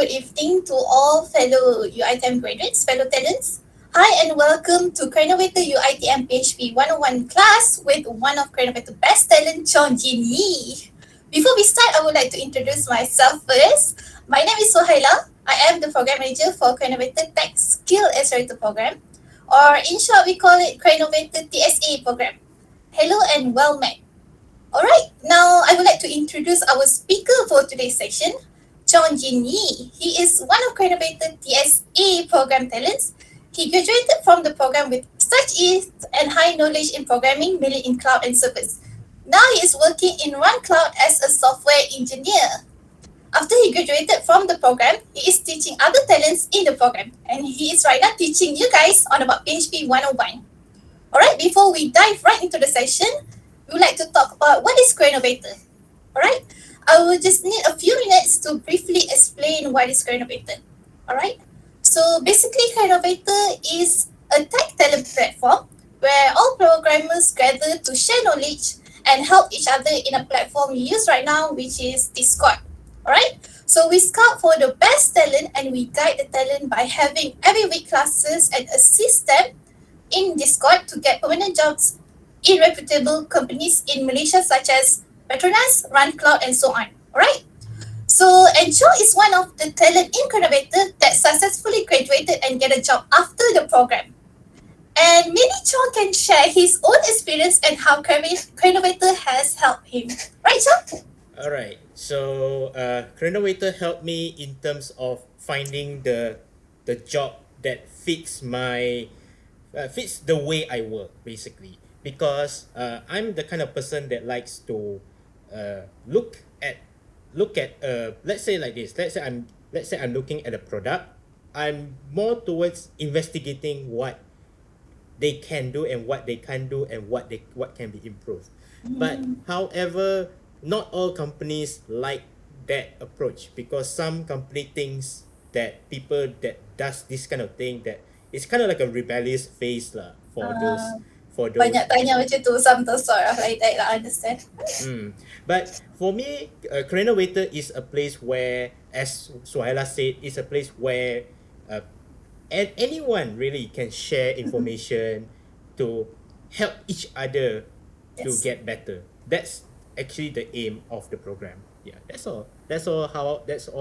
good evening to all fellow UITM graduates, fellow talents. Hi and welcome to Crenovator UITM PHP 101 class with one of Crenovator best talent, Chong Yi. Before we start, I would like to introduce myself first. My name is Sohaila. I am the program manager for Crenovator Tech Skill Accelerator program, or in short, we call it Crenovator TSA program. Hello and well met. Alright, now I would like to introduce our speaker for today's session, Chong Yi. He is one of Crenovator TSA program talents. He graduated from the program with such ease and high knowledge in programming, mainly in cloud and servers. Now he is working in Runcloud as a software engineer. After he graduated from the program, he is teaching other talents in the program, and he is right now teaching you guys on about PHP 101. Alright, before we dive right into the session, we would like to talk about what is Crenovator. Alright, I will just need a few minutes to briefly explain what is Crenovator. Alright, so basically Crenovator is a tech talent platform where all programmers gather to share knowledge and help each other in a platform we use right now, which is Discord. Alright, so we scout for the best talent and we guide the talent by having every week classes and assist them in Discord to get permanent jobs in reputable companies in Malaysia such as Petronas, Runcloud, and so on. Alright? So, and Chong is one of the talent in Crenovator that successfully graduated and get a job after the program. And maybe Chong can share his own experience and how Crenovator has helped him. Right, Chong? Alright, so Crenovator helped me in terms of finding the job that fits my fits the way I work, basically, because I'm the kind of person that likes to look at let's say like this. Let's say I'm looking at a product. I'm more towards investigating what they can do and what they can't do and what can be improved. But however, not all companies like that approach, because some company thinks that people that does this kind of thing, that it's kind of like a rebellious phase lah for those Banyak tanya macam tu, some sort of like that, I understand. But for me, Crenovator is a place where, as Suhaila said, is a place where and anyone really can share information to help each other to Yes. get better. That's actually the aim of the program. Yeah, that's all. That's all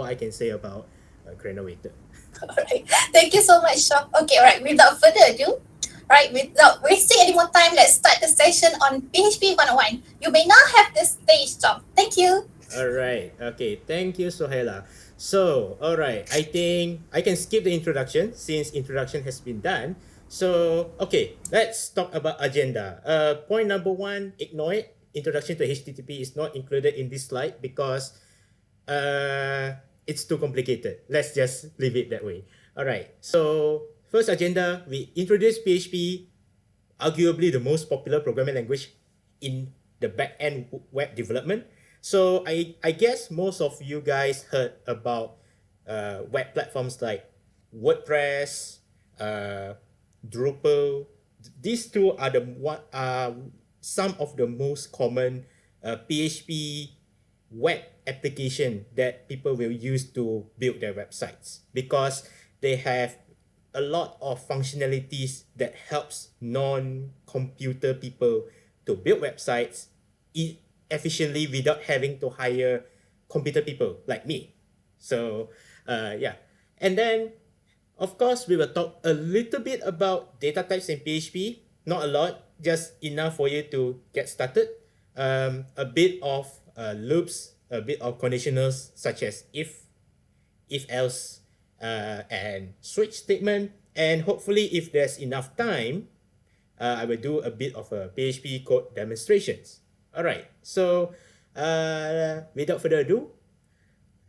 I can say about Crenovator. Alright, thank you so much, Chong. Okay, alright, without further ado, right, without wasting any more time, let's start the session on PHP 101. You may now have the stage, Chong. Thank you. Alright, okay, thank you, Sohaila. So, alright, I think I can skip the introduction since introduction has been done. So, okay, let's talk about agenda. Point number one, ignore it. Introduction to HTTP is not included in this slide because it's too complicated. Let's just leave it that way. Alright, so first agenda, we introduce PHP, arguably the most popular programming language in the back-end web development. So I guess most of you guys heard about web platforms like WordPress, Drupal. These two are some of the most common PHP web application that people will use to build their websites, because they have a lot of functionalities that helps non-computer people to build websites efficiently without having to hire computer people like me. So yeah, and then of course we will talk a little bit about data types in PHP. Not a lot, just enough for you to get started. A bit of loops, a bit of conditionals such as if else, and switch statement, and hopefully if there's enough time, I will do a bit of a PHP code demonstrations. Alright, so without further ado,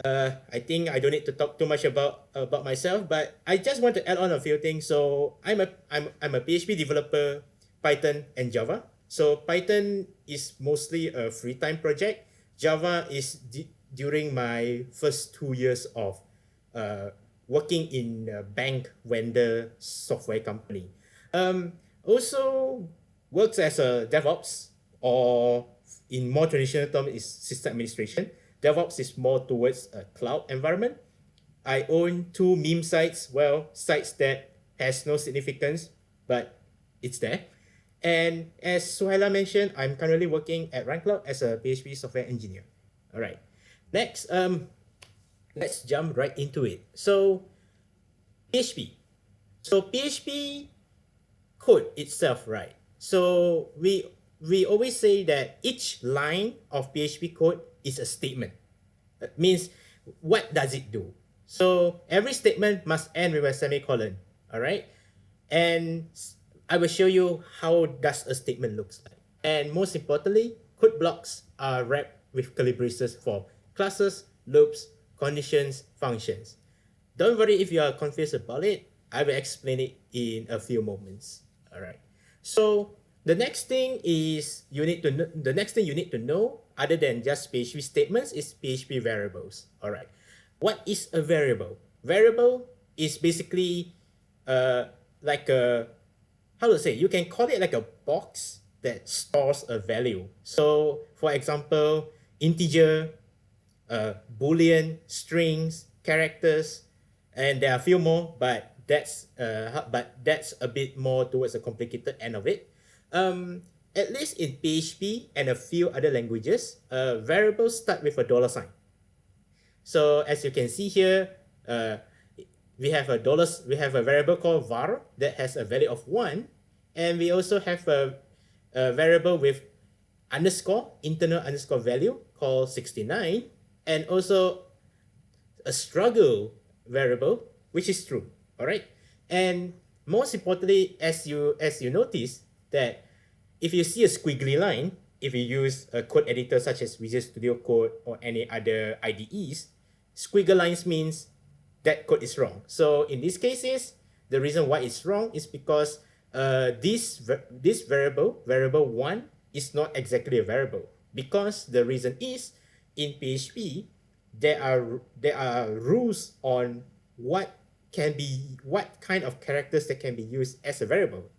I think I don't need to talk too much about myself, but I just want to add on a few things. So I'm a PHP developer, Python and Java. So Python is mostly a free time project. Java is during my first 2 years of working in a bank vendor software company. Also works as a DevOps, or in more traditional term is system administration. DevOps is more towards a cloud environment. I own two meme sites, well, sites that has no significance, but it's there. And as Suhaila mentioned, I'm currently working at Runcloud as a PHP software engineer. All right. Next, let's jump right into it. So PHP. So PHP code itself, right? So we always say that each line of PHP code is a statement. That means what does it do? So every statement must end with a semicolon. All right, and I will show you how does a statement looks like. And most importantly, code blocks are wrapped with curly braces for classes, loops, conditions, functions. Don't worry if you are confused about it. I will explain it in a few moments. All right. So the next thing is the next thing you need to know other than just PHP statements is PHP variables. All right. What is a variable? Variable is basically like a, how to say, you can call it like a box that stores a value. So for example, integer, Boolean, strings, characters, and there are a few more, but that's a bit more towards the complicated end of it. At least in PHP and a few other languages, variables start with a dollar sign. So as you can see here, we have a variable called var that has a value of 1, and we also have a variable with underscore, internal underscore value called 69, and also a struggle variable which is true. All right, and most importantly, as you notice that if you see a squiggly line, if you use a code editor such as Visual Studio Code or any other IDEs, squiggle lines means that code is wrong. So in these cases, the reason why it's wrong is because this variable 1 is not exactly a variable, because the reason is in PHP there are rules on what kind of characters that can be used as a variable.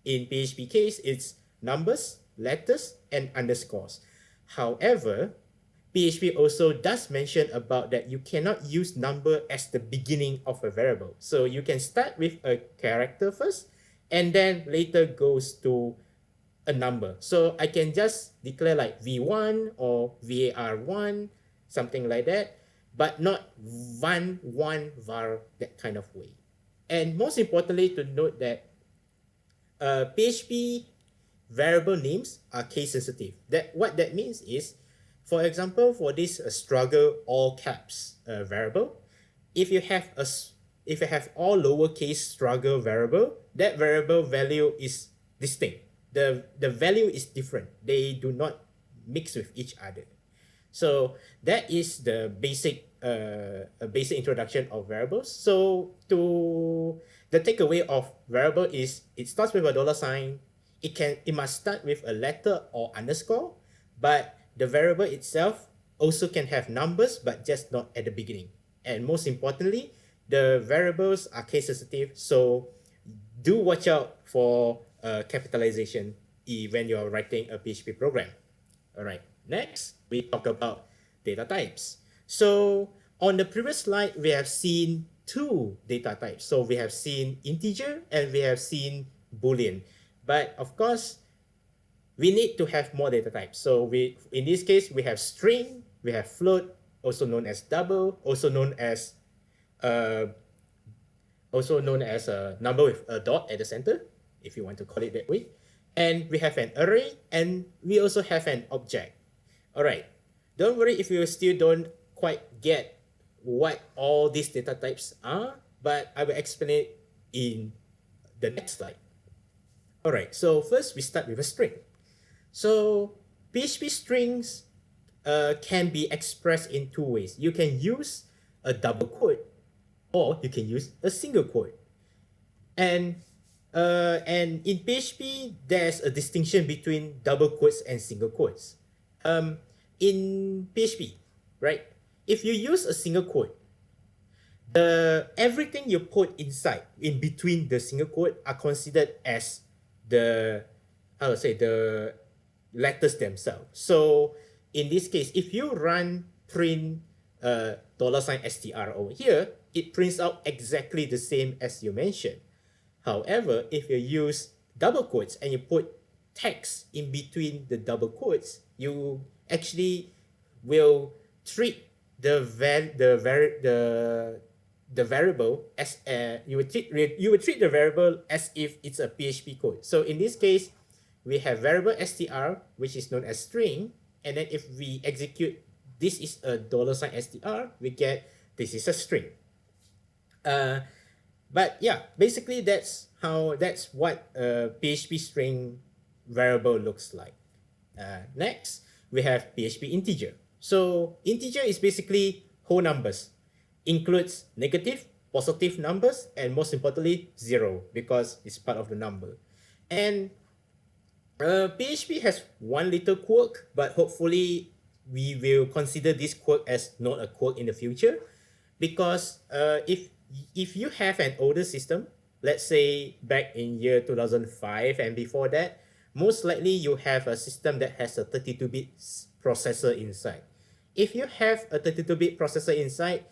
In PHP case, it's numbers, letters, and underscores. However, PHP also does mention about that you cannot use number as the beginning of a variable. So you can start with a character first and then later goes to a number. So I can just declare like V1 or VAR1, something like that, but not one var, that kind of way. And most importantly, to note that PHP variable names are case sensitive. That what that means is, for example, for this struggle all caps variable, if you have all lowercase struggle variable, that variable value is distinct. The value is different. They do not mix with each other. So that is the basic basic introduction of variables. So to the takeaway of variable is it starts with a dollar sign. It must start with a letter or underscore, but the variable itself also can have numbers, but just not at the beginning. And most importantly, the variables are case sensitive, so do watch out for capitalization when you're writing a PHP program. All right, next we talk about data types. So on the previous slide, we have seen two data types. So we have seen integer and we have seen Boolean. But of course, we need to have more data types. So in this case, we have string, we have float, also known as double, also known as a number with a dot at the center, if you want to call it that way. And we have an array, and we also have an object. All right, don't worry if you still don't quite get what all these data types are, but I will explain it in the next slide. All right, so first we start with a string. So PHP strings can be expressed in two ways. You can use a double quote, or you can use a single quote. And in PHP, there's a distinction between double quotes and single quotes. In PHP, right? If you use a single quote, everything you put inside, in between the single quote, are considered as the letters themselves. So in this case, if you run print $str over here, it prints out exactly the same as you mentioned. However, if you use double quotes and you put text in between the double quotes, you actually will treat the variable as you would treat the variable as if it's a PHP code. So in this case, we have variable str, which is known as string, and then if we execute this is a $str, we get this is a string. But yeah, basically that's what a PHP string variable looks like. Next, we have PHP integer. So integer is basically whole numbers, includes negative, positive numbers, and most importantly, zero, because it's part of the number. And PHP has one little quirk, but hopefully we will consider this quirk as not a quirk in the future, because if you have an older system, let's say back in year 2005 and before that, most likely you have a system that has a 32-bit processor inside. If you have a 32-bit processor inside,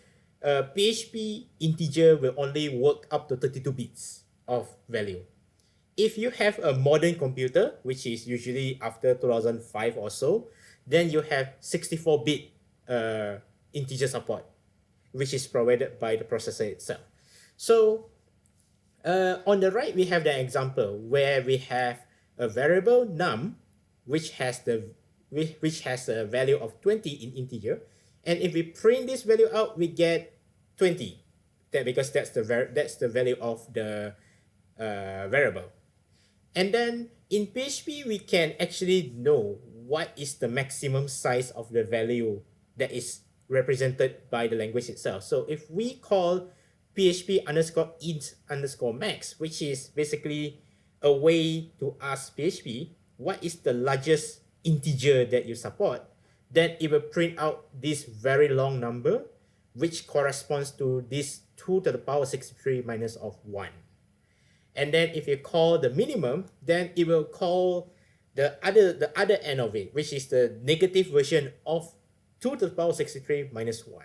PHP integer will only work up to 32 bits of value. If you have a modern computer, which is usually after 2005 or so, then you have 64-bit integer support, which is provided by the processor itself. So on the right, we have the example where we have a variable num, which has a value of 20 in integer, and if we print this value out, we get 20. Because that's the value of the variable. And then in PHP, we can actually know what is the maximum size of the value that is represented by the language itself. So if we call PHP underscore int underscore max, which is basically a way to ask PHP what is the largest integer that you support, then it will print out this very long number, which corresponds to this 2 to the power 63 minus of 1. And then if you call the minimum, then it will call the other end of it, which is the negative version of 2 to the power 63 minus 1.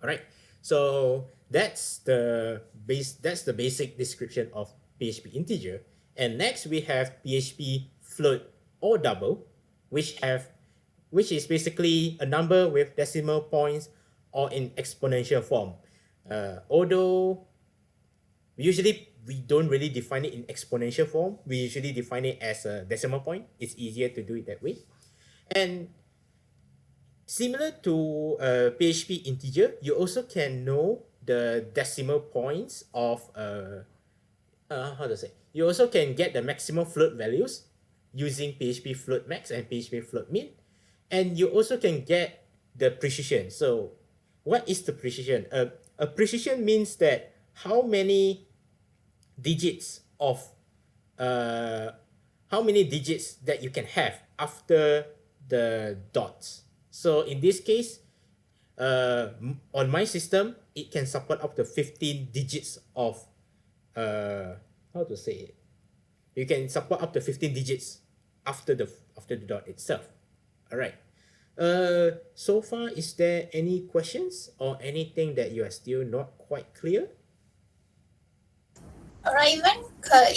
All right. So that's the basic description of PHP integer. And next we have PHP float or double, which is basically a number with decimal points or in exponential form. Although usually we don't really define it in exponential form, we usually define it as a decimal point. It's easier to do it that way. And similar to PHP integer, you also can know the decimal points of how to say. You also can get the maximum float values using PHP float max and PHP float min, and you also can get the precision. So, what is the precision? A precision means that how many digits of how many digits that you can have after the dots. So in this case, on my system, it can support up to 15 digits of how to say it. You can support up to 15 digits after the dot itself. All right. So far, is there any questions or anything that you are still not quite clear? Alright, Ivan.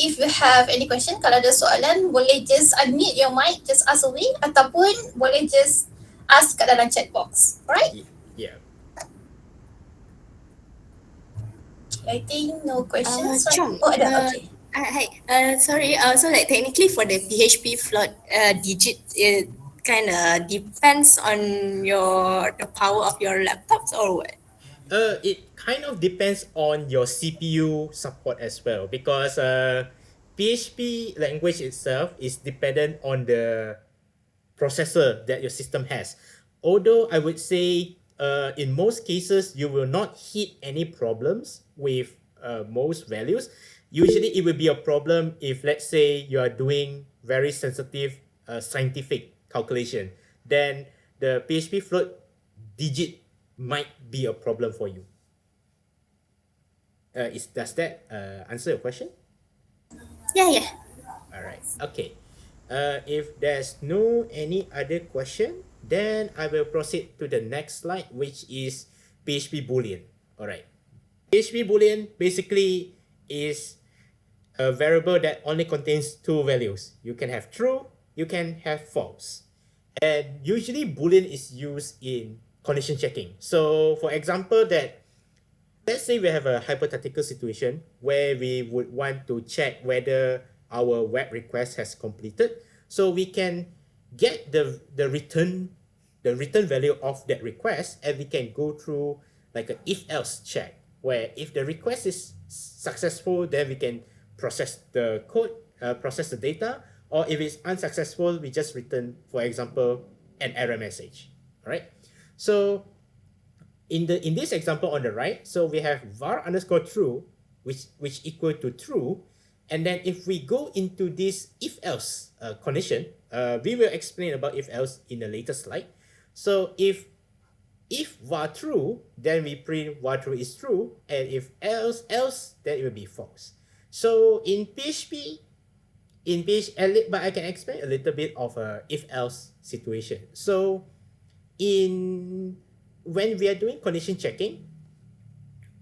If you have any question, kalau ada soalan, boleh just unmute your mic, just ask away, ataupun boleh just ask kat dalam chat box. Alright? Yeah. I think no questions. Chong, Oh, ada. Okay. hi. Sorry. So like technically for the PHP float digit, it kind of depends on the power of your laptops or what? It kind of depends on your CPU support as well, because PHP language itself is dependent on the processor that your system has. Although I would say in most cases you will not hit any problems with most values. Usually it will be a problem if, let's say, you are doing very sensitive scientific calculation. Then the PHP float digit might be a problem for you. Does that answer your question? Yeah. All right. Okay. If there's no any other question, then I will proceed to the next slide, which is PHP Boolean. All right. Php Boolean basically is a variable that only contains two values. You can have true, you can have false. And usually Boolean is used in condition checking. So for example that let's say we have a hypothetical situation where we would want to check whether our web request has completed. So we can get the return value of that request, and we can go through like a if else check where if the request is successful, then we can process the code, process the data, or if it's unsuccessful, we just return, for example, an error message. All right. So in this example on the right, so we have var underscore true, which equal to true, and then if we go into this if else condition, we will explain about if else in a later slide. So if var true, then we print var true is true, and if else, then it will be false. So in PHP, but I can explain a little bit of a if else situation. So when we are doing condition checking,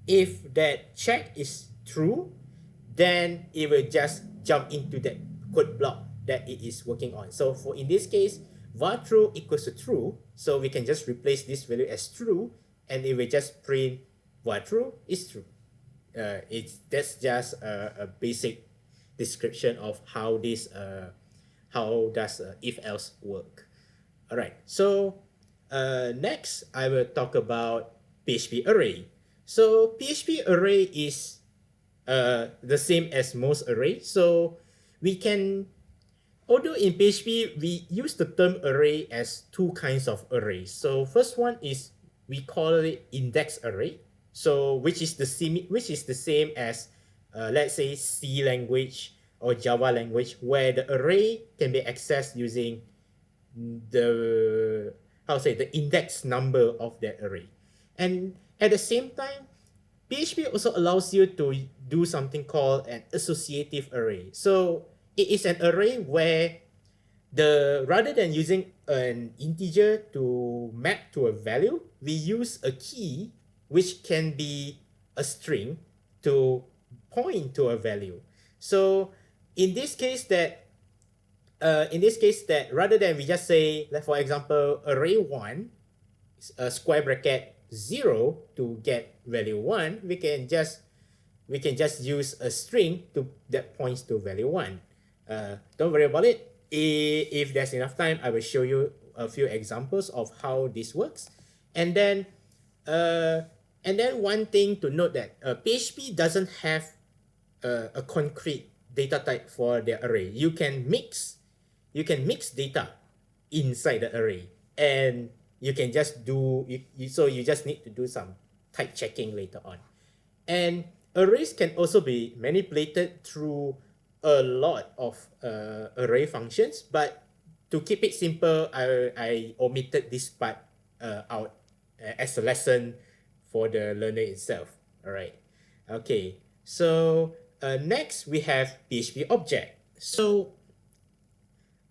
if that check is true, then it will just jump into that code block that it is working on. So for in this case, var true equals to true, so we can just replace this value as true, and it will just print var true is true. That's just a basic description of how how does if else work. All right, so next I will talk about PHP Array. So PHP Array is the same as most array. So we can, although in PHP we use the term array as two kinds of arrays. So first one is we call it index array. So which is the same as let's say C language or Java language, where the array can be accessed using the index number of that array. And at the same time, PHP also allows you to do something called an associative array. So it is an array where rather than using an integer to map to a value, we use a key which can be a string to point to a value. So in this case that rather than we just say, like for example, array 1 square bracket 0 to get value 1, we can just use a string that points to value 1. Don't worry about it. If there's enough time, I will show you a few examples of how this works. And then one thing to note that PHP doesn't have a concrete data type for the array. You can mix data inside the array, and you can just you just need to do some type checking later on. And arrays can also be manipulated through a lot of array functions, but to keep it simple, I omitted this part out as a lesson for the learner itself. All right. Okay. So next we have PHP Object. So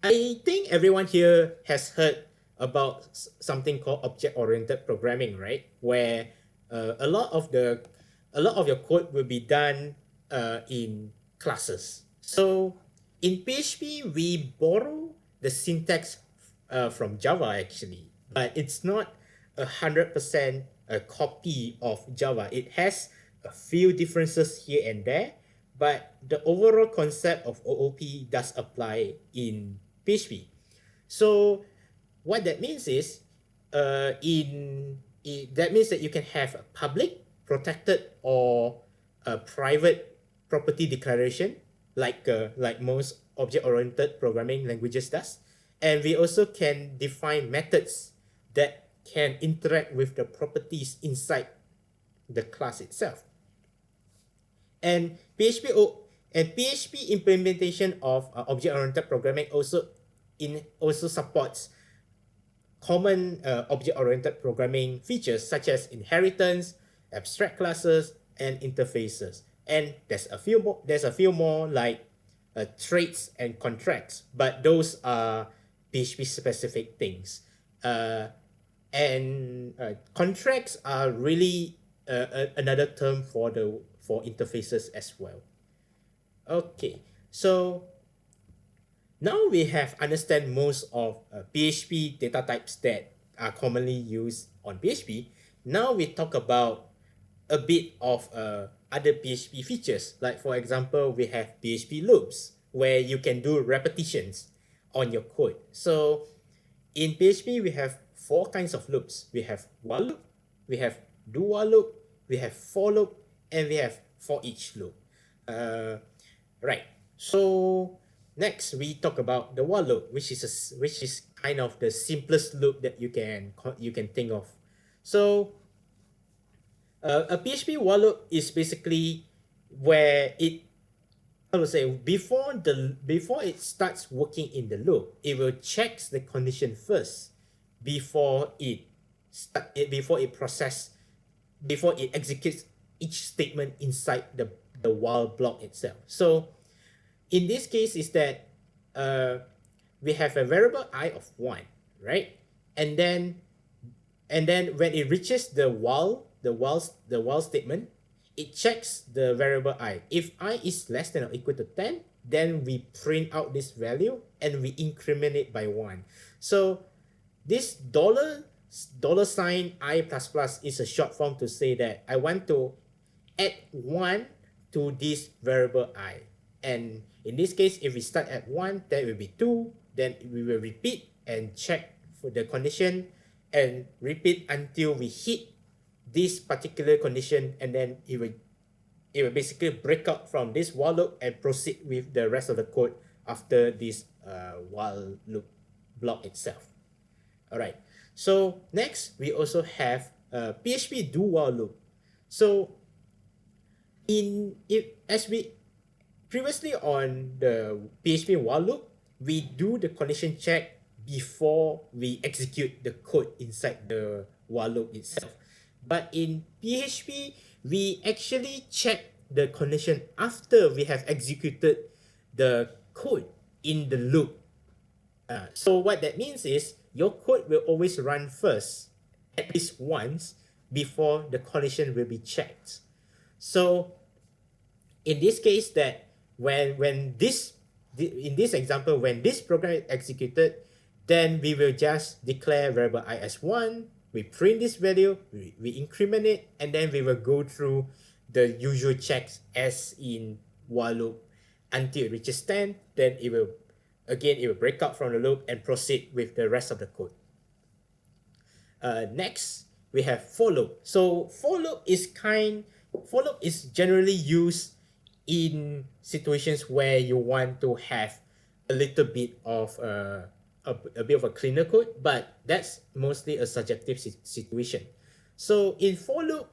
I think everyone here has heard about something called object-oriented programming, right? Where a lot of your code will be done in classes. So in PHP, we borrow the syntax from Java actually, but it's not 100% a copy of Java. It has a few differences here and there, but the overall concept of OOP does apply in PHP. So what that means is that means that you can have a public, protected, or a private property declaration like most object-oriented programming languages does. And we also can define methods that can interact with the properties inside the class itself. And PHP implementation of object-oriented programming also supports common object-oriented programming features such as inheritance, abstract classes, and interfaces. And there's a few more like traits and contracts, but those are PHP specific things. And contracts are really another term for interfaces as well. Okay, so now we have understand most of PHP data types that are commonly used on PHP. Now we talk about a bit of other PHP features. Like for example, we have PHP Loops, where you can do repetitions on your code. So in PHP, we have four kinds of loops. We have while loop, we have do while loop, we have for loop, and we have for each loop. Uh, right. So next we talk about the while loop, which is kind of the simplest loop that you can think of. So a PHP while loop is basically where it, how to say, before it starts working in the loop, it will check the condition first before before it executes each statement inside the while block itself. So in this case is that we have a variable I of 1, right? And then when it reaches the while statement, it checks the variable I. If I is less than or equal to 10, then we print out this value and we increment it by 1. So this dollar sign I plus plus is a short form to say that I want to add 1 to this variable I. And in this case, if we start at 1, that will be 2. Then we will repeat and check for the condition and repeat until we hit this particular condition, and then it will basically break out from this while loop and proceed with the rest of the code after this while loop block itself. All right. So next we also have PHP Do while loop. So as we previously on the PHP while loop, we do the condition check before we execute the code inside the while loop itself. But in PHP, we actually check the condition after we have executed the code in the loop. So what that means is your code will always run first, at least once, before the condition will be checked. So in this case, that in this example, when this program is executed, then we will just declare variable I as 1, we print this value, we increment it, and then we will go through the usual checks as in while loop until it reaches 10. Then it will break out from the loop and proceed with the rest of the code. Next, we have for loop. So for loop is generally used in situations where you want to have a little bit of a bit of a cleaner code, but that's mostly a subjective situation. So in for loop,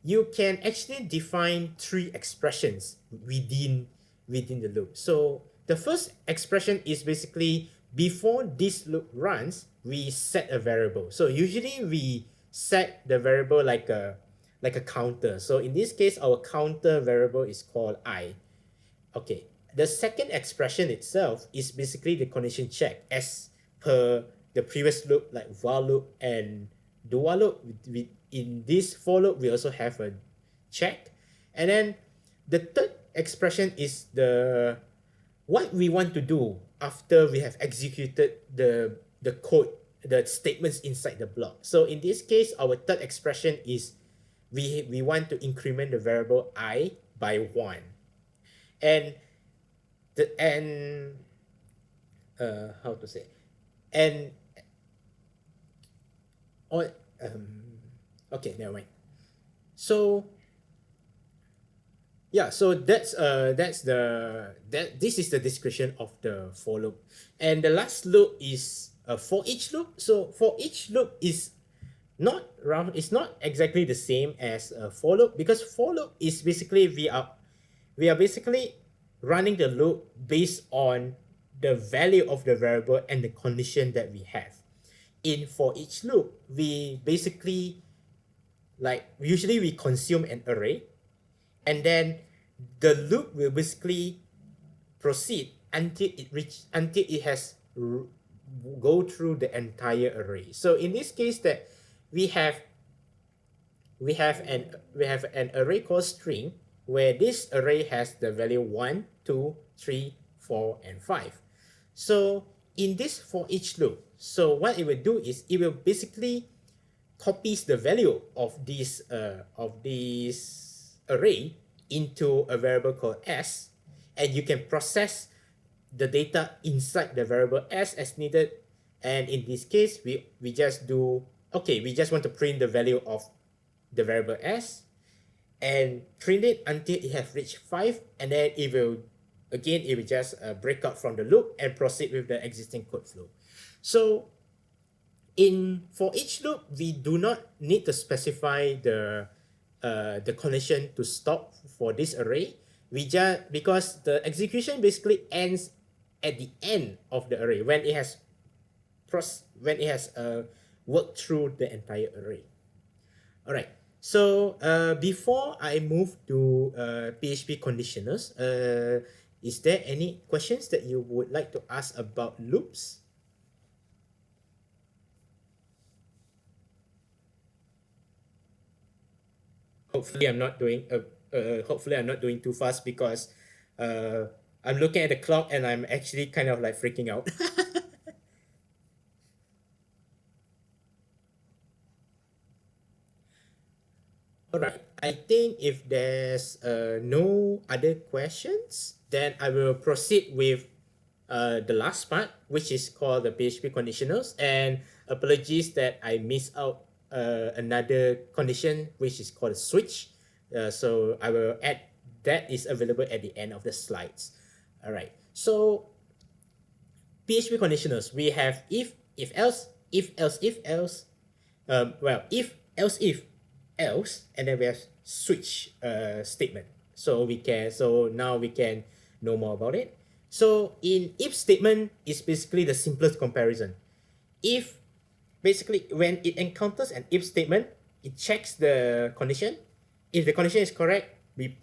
you can actually define 3 expressions within the loop. So the first expression is basically before this loop runs, we set a variable. So usually we set the variable like a counter. So in this case, our counter variable is called I. Okay. The second expression itself is basically the condition check as per the previous loop, like while loop and do while loop. In this for loop, we also have a check. And then the third expression is what we want to do after we have executed the code, the statements inside the block. So in this case, our third expression is we want to increment the variable I by 1. And how to say, and or okay, never mind. So yeah, so this is the description of the for loop, and the last loop is a for each loop. So for each loop is it's not exactly the same as a for loop, because for loop is basically we are basically running the loop based on the value of the variable and the condition that we have. In for each loop, we basically, usually we consume an array, and then the loop will basically proceed until it has go through the entire array. So in this case, that we have we have an array called string, where this array has the value 1, 2, 3, 4, and 5. So in this for each loop, so what it will do is it will basically copies the value of this array into a variable called s, and you can process the data inside the variable s as needed. And in this case, we just do, okay, we just want to print the value of the variable s and print it until it has reached 5, and then it will just break out from the loop and proceed with the existing code flow. So for each loop, we do not need to specify the condition to stop for this array. We just, because the execution basically ends at the end of the array when it has worked through the entire array. All right. So before I move to PHP conditionals, is there any questions that you would like to ask about loops? Hopefully I'm not doing too fast, because I'm looking at the clock and I'm actually kind of like freaking out. All right. I think if there's no other questions, then I will proceed with the last part, which is called the PHP conditionals. And apologies that I missed out another condition, which is called a switch. So I will add, that is available at the end of the slides. All right. So PHP conditionals, we have if else, if else, if else, if else, if else, and then we have switch statement. So now we can know more about it. So in if statement is basically the simplest comparison. If basically when it encounters an if statement, it checks the condition. If the condition is correct, we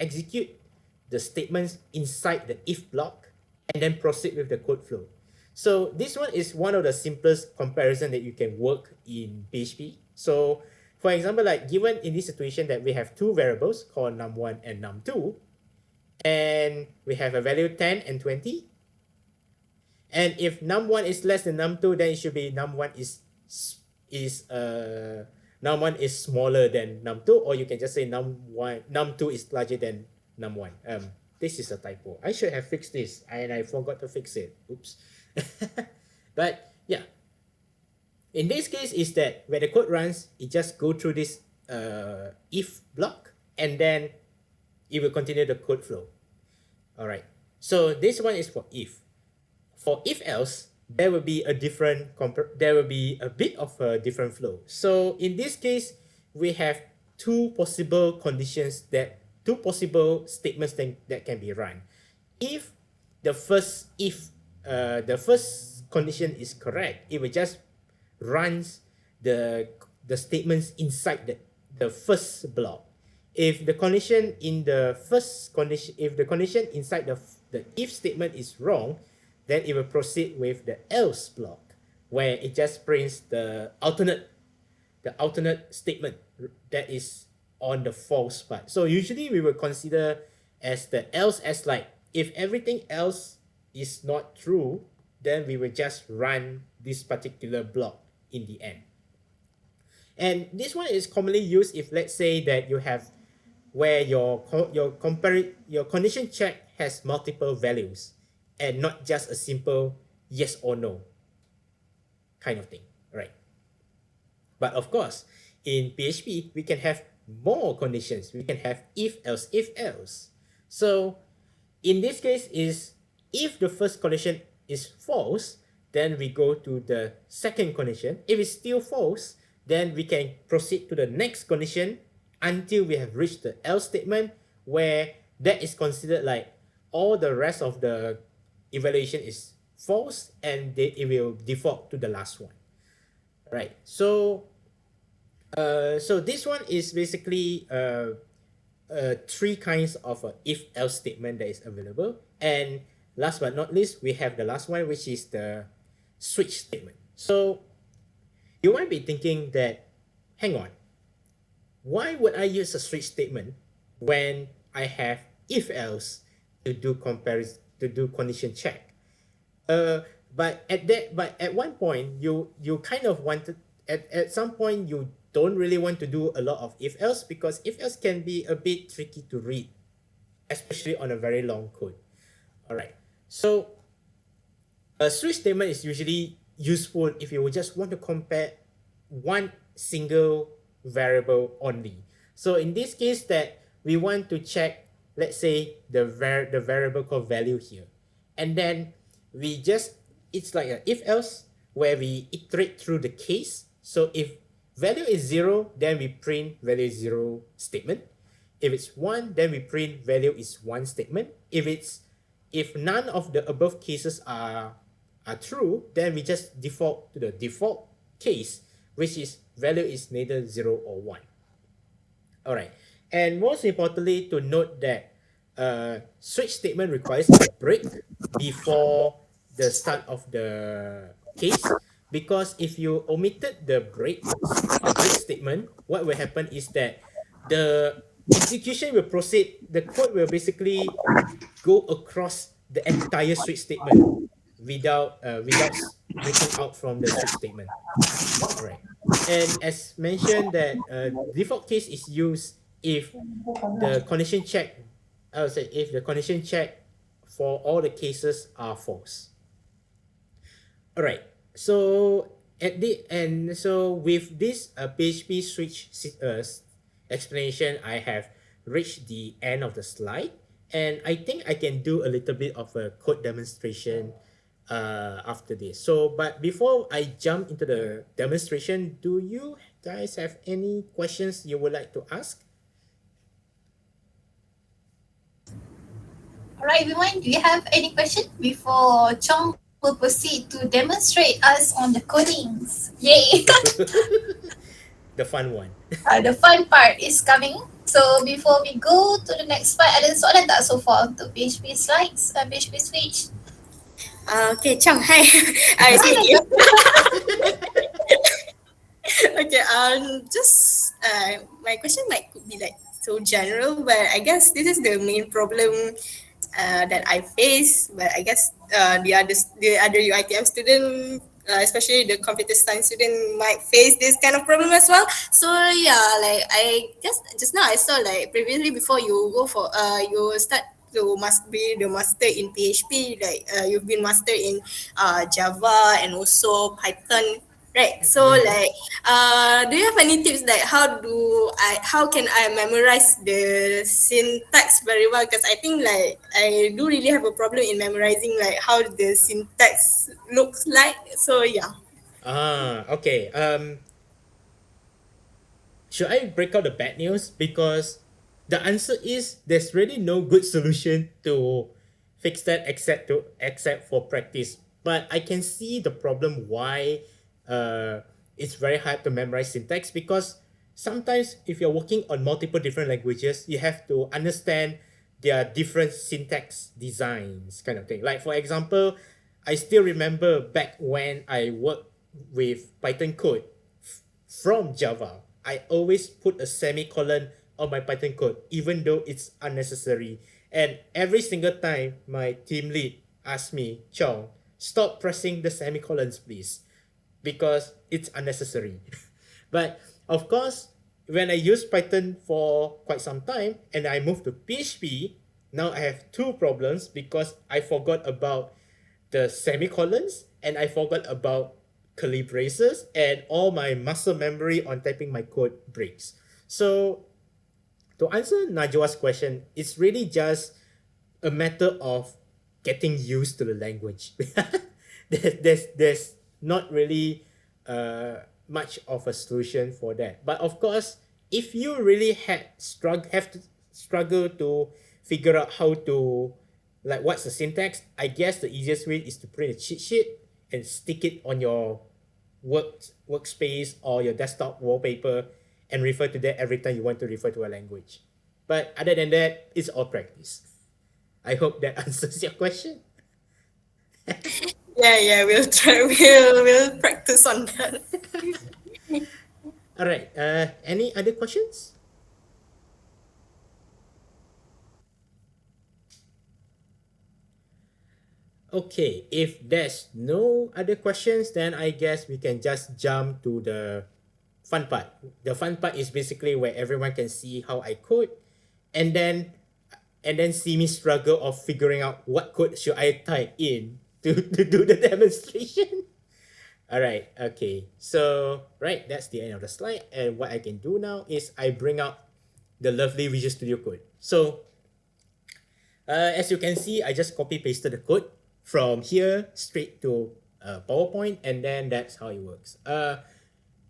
execute the statements inside the if block and then proceed with the code flow. So this one is one of the simplest comparison that you can work in PHP. So for example, like given in this situation that we have two variables called num1 and num2, and we have a value 10 and 20. And if num1 is less than num2, then it should be num1 is smaller than num2, or you can just say num2 is larger than num1. This is a typo. I should have fixed this and I forgot to fix it. Oops. But yeah, in this case is that when the code runs, it just go through this if block, and then it will continue the code flow. All right. So this one is for if. For if else, there will be a bit of a different flow. So in this case, we have two possible statements that can be run. If the first condition is correct, it will just runs the statements inside the first block. If the condition inside the if statement is wrong, then it will proceed with the else block, where it just prints the alternate statement that is on the false part. So usually we will consider as the else as like, if everything else is not true, then we will just run this particular block in the end. And this one is commonly used if, let's say, that you have where your condition check has multiple values and not just a simple yes or no kind of thing, right? But of course, in PHP, we can have more conditions. We can have if else, if else. So in this case is if the first condition is false, then we go to the second condition. If it's still false, then we can proceed to the next condition until we have reached the else statement, where that is considered like all the rest of the evaluation is false, and it will default to the last one, right? So this one is basically three kinds of if else statement that is available. And last but not least, we have the last one, which is the switch statement. So you might be thinking that hang on, why would I use a switch statement when I have if else to do comparison to do condition check? Uh, but at one point you kind of wanted at some point you don't really want to do a lot of if else because if else can be a bit tricky to read, especially on a very long code. All right, so a switch statement is usually useful if you just want to compare one single variable only. So in this case that we want to check, let's say the variable called value here, and then we just it's like a if else where we iterate through the case. So if value is 0, then we print value is 0 statement. If it's 1, then we print value is 1 statement. If none of the above cases are true, then we just default to the default case, which is value is neither 0 or 1. All right. And most importantly, to note that switch statement requires a break before the start of the case, because if you omitted the break statement, what will happen is that the execution will proceed. The code will basically go across the entire switch statement without breaking out from the switch statement. All right. And as mentioned that default case is used if the condition check, I would say if the condition check for all the cases are false. All right. So with this PHP switch explanation, I have reached the end of the slide, and I think I can do a little bit of a code demonstration after this. So, but before I jump into the demonstration, do you guys have any questions you would like to ask? Alright, everyone, do you have any question before Chong will proceed to demonstrate us on the codings? Yay! The fun one. The fun part is coming. So before we go to the next part, ada soalan tak so far untuk PHP slides, PHP switch? Okay, Chong, hi. It's me again. Okay, just my question might could be like so general, but I guess this is the main problem that I face. But I guess the other UITM student, especially the computer science student, might face this kind of problem as well. So yeah, like I guess just now I saw like previously before you go for you start to must be the master in PHP, like you've been master in Java and also Python, right? So like do you have any tips like how can I memorize the syntax very well? Because I think like I do really have a problem in memorizing like how the syntax looks like. So yeah. Okay. Should I break out the bad news? Because the answer is there's really no good solution to fix that except for practice. But I can see the problem why it's very hard to memorize syntax, because sometimes if you're working on multiple different languages, you have to understand their different syntax designs kind of thing. Like for example, I still remember back when I worked with Python code from Java, I always put a semicolon on my Python code, even though it's unnecessary. And every single time my team lead asked me, Chong, stop pressing the semicolons, please, because it's unnecessary. But of course, when I used Python for quite some time and I moved to PHP, now I have two problems because I forgot about the semicolons and I forgot about curly braces, and all my muscle memory on typing my code breaks. So to answer Najwa's question, it's really just a matter of getting used to the language. there's not really much of a solution for that. But of course, if you really have to struggle to figure out how to, like, what's the syntax, I guess the easiest way is to print a cheat sheet and stick it on your workspace or your desktop wallpaper and refer to that every time you want to refer to a language. But other than that, it's all practice. I hope that answers your question. Yeah, we'll try. We'll practice on that. All right. Any other questions? Okay, if there's no other questions, then I guess we can just jump to the fun part. The fun part is basically where everyone can see how I code, and then see me struggle of figuring out what code should I type in to do the demonstration. All right, okay. So, right, that's the end of the slide. And what I can do now is I bring up the lovely Visual Studio Code. So, as you can see, I just copy pasted the code from here straight to PowerPoint, and then that's how it works.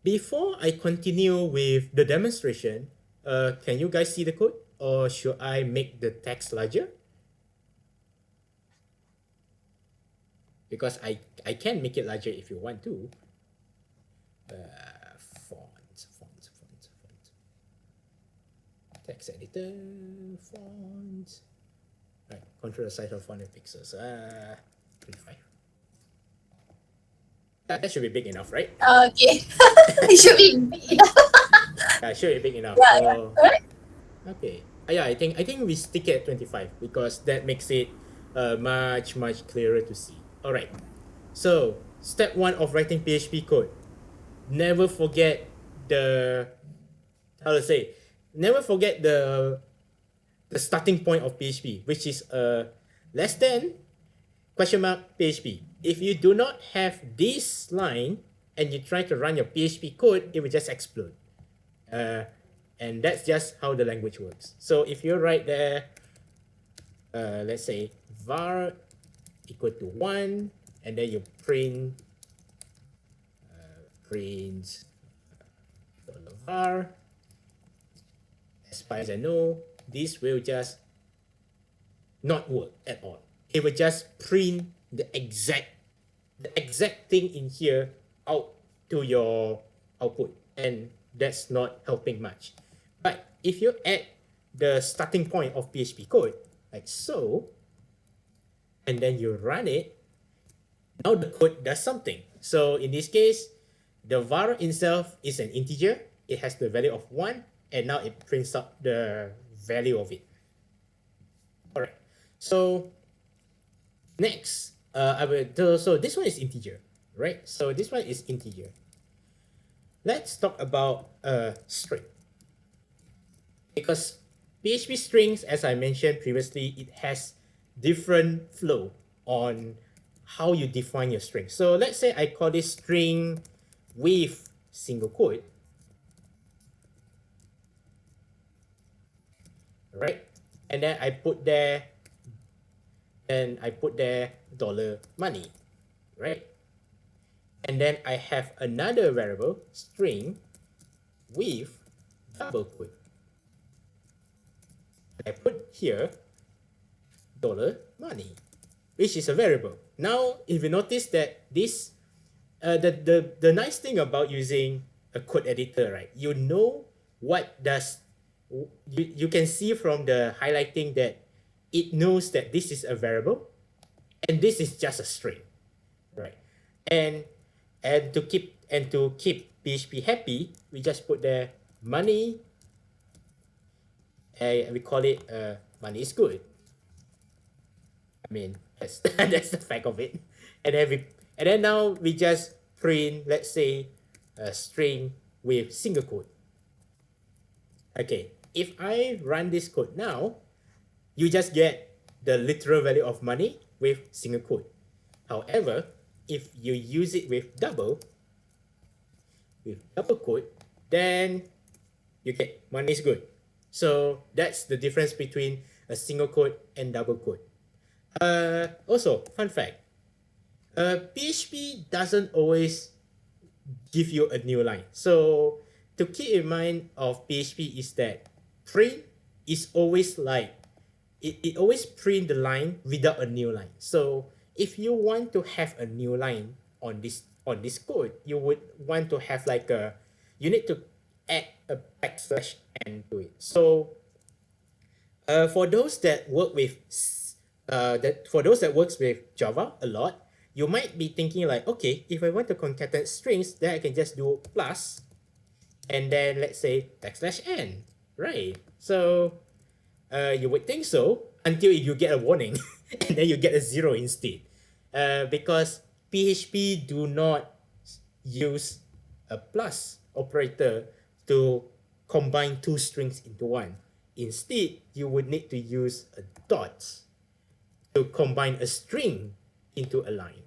Before I continue with the demonstration, can you guys see the code, or should I make the text larger? Because I can make it larger if you want to. Fonts. Text editor, fonts. Right, control the size of font and pixels. 25. That should be big enough, right? Okay. It should be big enough. Should be big enough. Yeah, yeah. Alright. Okay. Yeah, I think we stick it at 25 because that makes it much clearer to see. All right. So step 1 of writing PHP code. Never forget the never forget the starting point of PHP, which is less than question mark PHP. If you do not have this line and you try to run your PHP code, it will just explode. And that's just how the language works. So if you write there, let's say var equal to 1, and then you print var, as far as I know, this will just not work at all. It will just print the exact thing in here out to your output, and that's not helping much. But if you add the starting point of PHP code like so, and then you run it, now the code does something. So in this case, the var itself is an integer. It has the value of 1, and now it prints out the value of it. All right. So next, so this one is integer, right? So this one is integer. Let's talk about string. Because PHP strings, as I mentioned previously, it has different flow on how you define your string. So let's say I call this string with single quote, right? And then I put there dollar money, right? And then I have another variable, string with double quote. I put here dollar money, which is a variable. Now, if you notice that this, the nice thing about using a code editor, right? You know what does, you can see from the highlighting that it knows that this is a variable and this is just a string, right? And to keep PHP happy, we just put there money. We call it money is good. I mean, that's that's the fact of it. And then now we just print, let's say, a string with single quote. Okay, if I run this code now, you just get the literal value of money with single quote. However, if you use it with double quote, then you get money is good. So that's the difference between a single quote and double quote. Also, fun fact, PHP doesn't always give you a new line. So to keep in mind of PHP is that print is always like, it always print the line without a new line. So if you want to have a new line on this code, you would want to have like you need to add a backslash n to it. So for those that work with works with Java a lot, you might be thinking like, okay, if I want to concatenate strings, then I can just do plus, and then let's say \n, right? So you would think so until you get a warning and then you get a 0 instead. Because PHP do not use a plus operator to combine two strings into one. Instead, you would need to use a dot to combine a string into a line.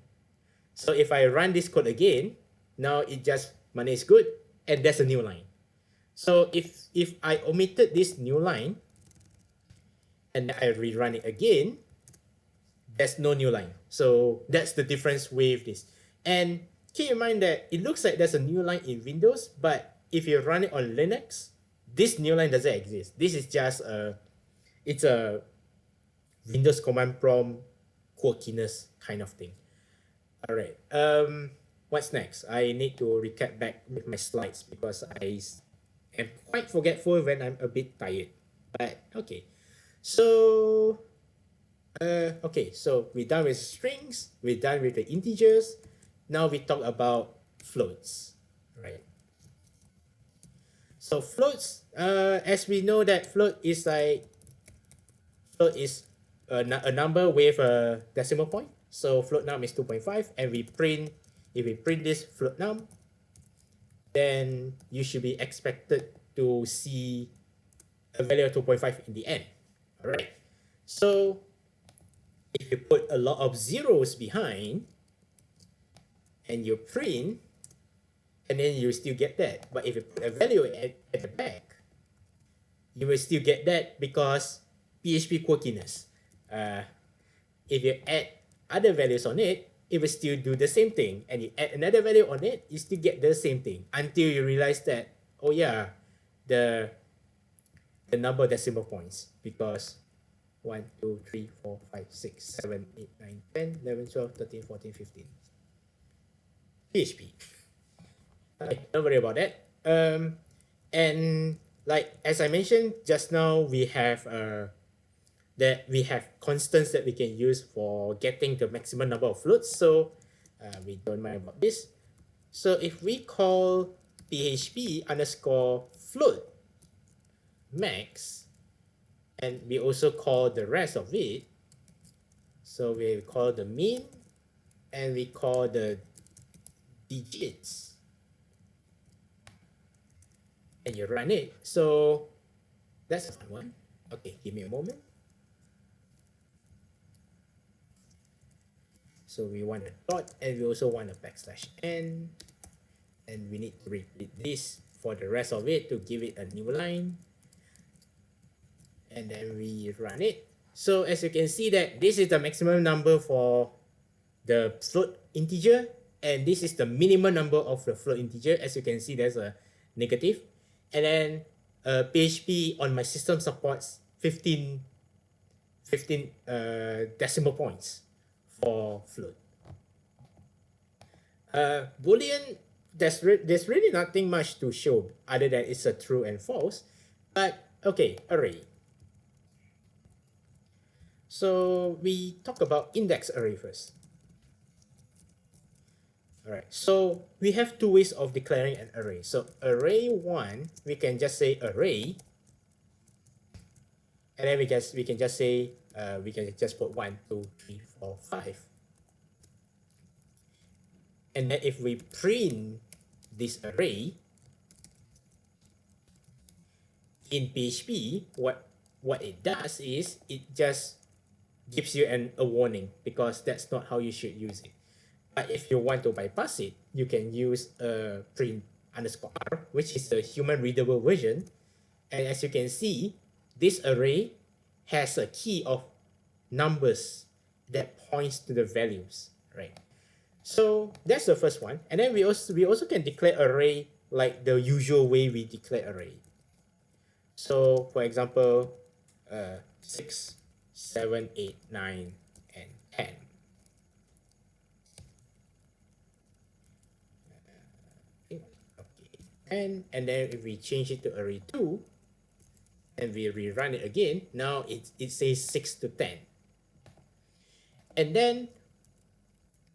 So if I run this code again, now it just money is good, and there's a new line. So if I omitted this new line and I rerun it again, there's no new line. So that's the difference with this. And keep in mind that it looks like there's a new line in Windows, but if you run it on Linux, this new line doesn't exist. This is just it's a Windows command prompt quirkiness kind of thing. All right. What's next? I need to recap back with my slides because I am quite forgetful when I'm a bit tired. But okay. So okay, so we're done with strings, we're done with the integers. Now we talk about floats, right? So floats, as we know that float is a number with a decimal point. So float num is 2.5, and if we print this float num, then you should be expected to see a value of 2.5 in the end. All right. So if you put a lot of zeros behind and you print, and then you still get that. But if you put a value at the back, you will still get that because PHP quirkiness. If you add other values on it, it will still do the same thing. And you add another value on it, you still get the same thing until you realize that, oh yeah, the number of decimal points, because 1, 2, 3, 4, 5, 6, 7, 8, 9, 10, 11, 12, 13, 14, 15. PHP. Okay, don't worry about that. And like as I mentioned just now, we have constants that we can use for getting the maximum number of floats. So we don't mind about this. So if we call PHP underscore float max, and we also call the rest of it, so we call the min and we call the digits, and you run it. So that's a fun one. Okay, give me a moment. So we want a dot, and we also want a \n, and we need to repeat this for the rest of it to give it a new line, and then we run it. So as you can see that this is the maximum number for the float integer, and this is the minimum number of the float integer. As you can see, there's a negative, and then PHP on my system supports 15 decimal points for float. Boolean, there's really nothing much to show other than it's a true and false. But okay, array. So we talk about index array first. All right, so we have two ways of declaring an array. So array 1, we can just say array, and then we can just say we can just put 1, 2, 3, 4, 5. And then if we print this array in PHP, what it does is it just gives you a warning, because that's not how you should use it. But if you want to bypass it, you can use a print underscore r, which is the human readable version. And as you can see, this array has a key of numbers that points to the values, right? So that's the first one. And then we also can declare array like the usual way we declare array. So for example, 6, 7, 8, 9, and 10. Okay. And then if we change it to array 2 and we rerun it again, now it says 6 to 10. And then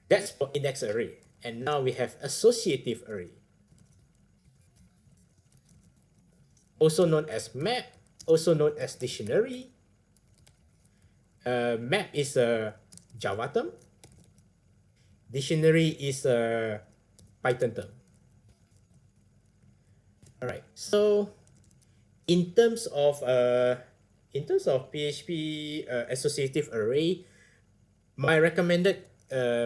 that's for index array. And now we have associative array. also known as map, also known as dictionary. Map is a Java term. Dictionary is a Python term. All right. So in terms of PHP associative array, my recommended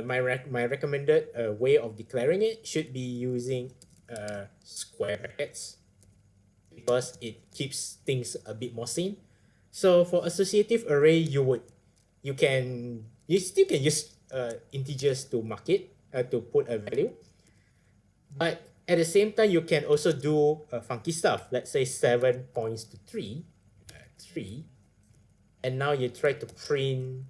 my recommended way of declaring it should be using square brackets because it keeps things a bit more sane. So for associative array, you still can use integers to mark it to put a value, but at the same time you can also do funky stuff. Let's say 7 points to 3, 3, and now you try to print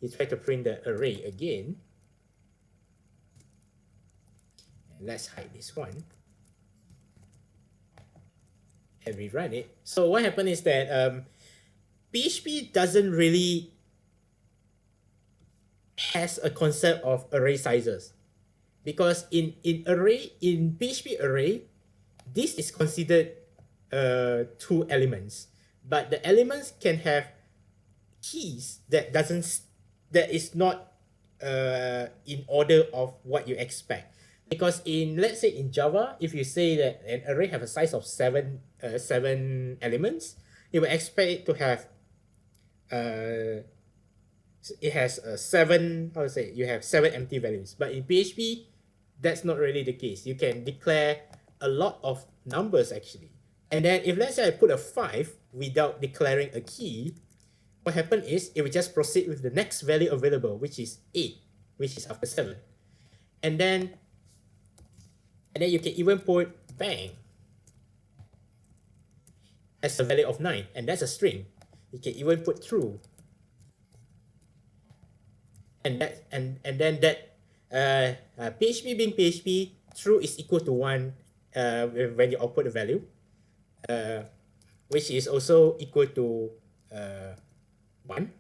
the array again. Let's hide this one and rerun it. So what happened is that PHP doesn't really has a concept of array sizes, because in PHP array, this is considered 2 elements, but the elements can have keys that is not in order of what you expect. Because let's say in Java, if you say that an array have a size of 7 elements, you will expect it to have it has 7, how to say, you have 7 empty values. But in PHP, that's not really the case. You can declare a lot of numbers actually. And then if let's say I put a 5 without declaring a key, what happened is it will just proceed with the next value available, which is 8, which is after 7. And then you can even put bang as a value of 9, and that's a string. You can even put true. And then PHP being PHP, true is equal to 1 when you output the value, which is also equal to 1,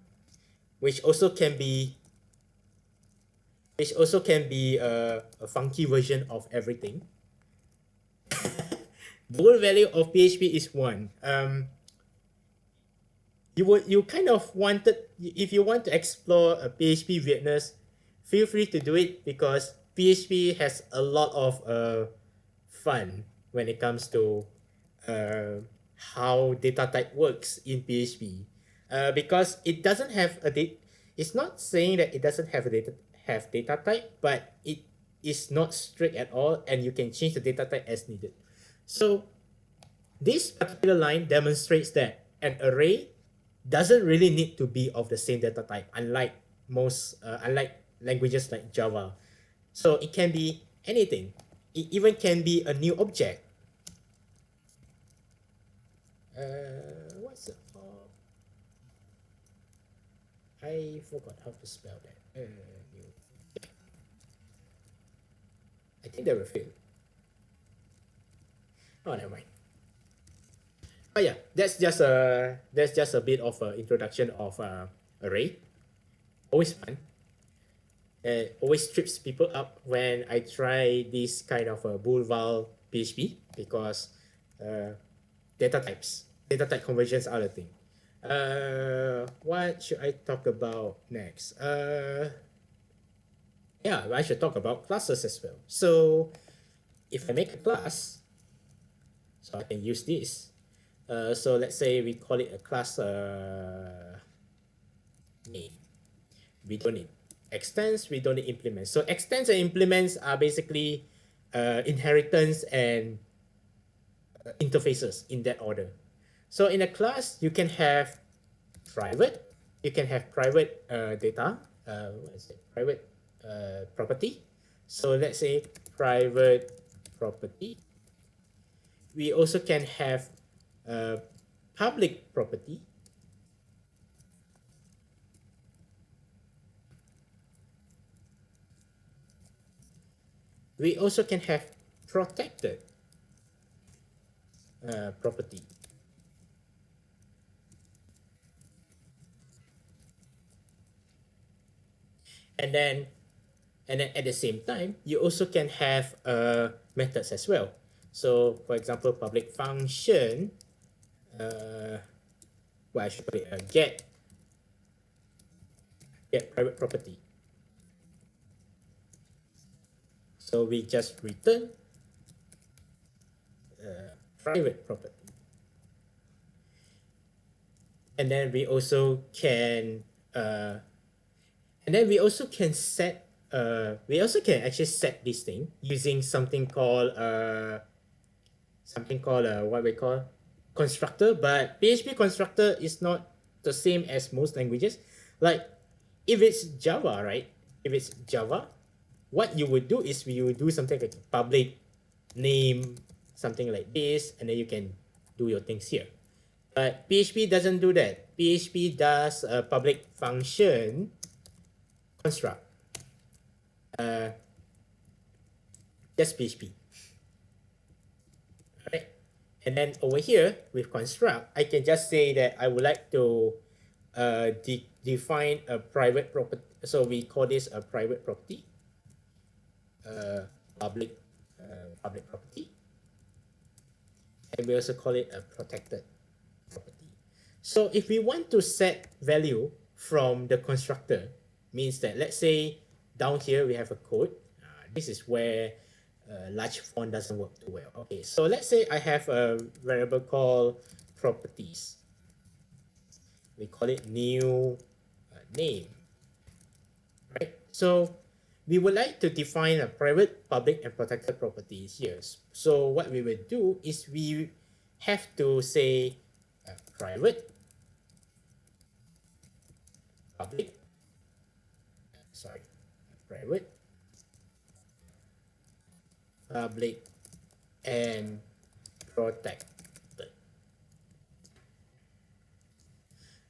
which also can be a funky version of everything. The whole value of PHP is 1. You kind of wanted, if you want to explore a PHP weirdness, feel free to do it, because PHP has a lot of fun when it comes to how data type works in PHP, because it doesn't have a data. It's not saying that it doesn't have data type, but it is not strict at all, and you can change the data type as needed. So this particular line demonstrates that an array doesn't really need to be of the same data type, unlike languages like Java. So it can be anything. It even can be a new object. What's it? I forgot how to spell that. New. I think they will fail. Oh, never mind. But yeah, that's just a bit of an introduction of array. Always fun. Always trips people up when I try this kind of a boolval PHP, because data type conversions are the thing. What should I talk about next? Yeah, I should talk about classes as well. So if I make a class, so I can use this. So let's say we call it a class name. We don't need extends, we don't need implements. So extends and implements are basically inheritance and interfaces in that order. So in a class, you can have private, data, private property. So let's say private property. We also can have public property. We also can have protected property. And then at the same time, you also can have methods as well. So for example, public function, I should call it get private property. So we just return private property. And then we also can set we also can actually set this thing using something called what we call constructor. But PHP constructor is not the same as most languages. Like if it's Java, right? If it's Java, what you would do is you would do something like public name, something like this, and then you can do your things here. But PHP doesn't do that. PHP does a public function construct. Just PHP. Alright. And then over here with construct, I can just say that I would like to define a private property. So we call this a private property. Public property. And we also call it a protected property. So if we want to set value from the constructor, means that let's say down here we have a code. This is where large font doesn't work too well. Okay, so let's say I have a variable called properties. We call it new name, right? So we would like to define a private, public, and protected properties here. So what we will do is we have to say private, public, private, public, and protected.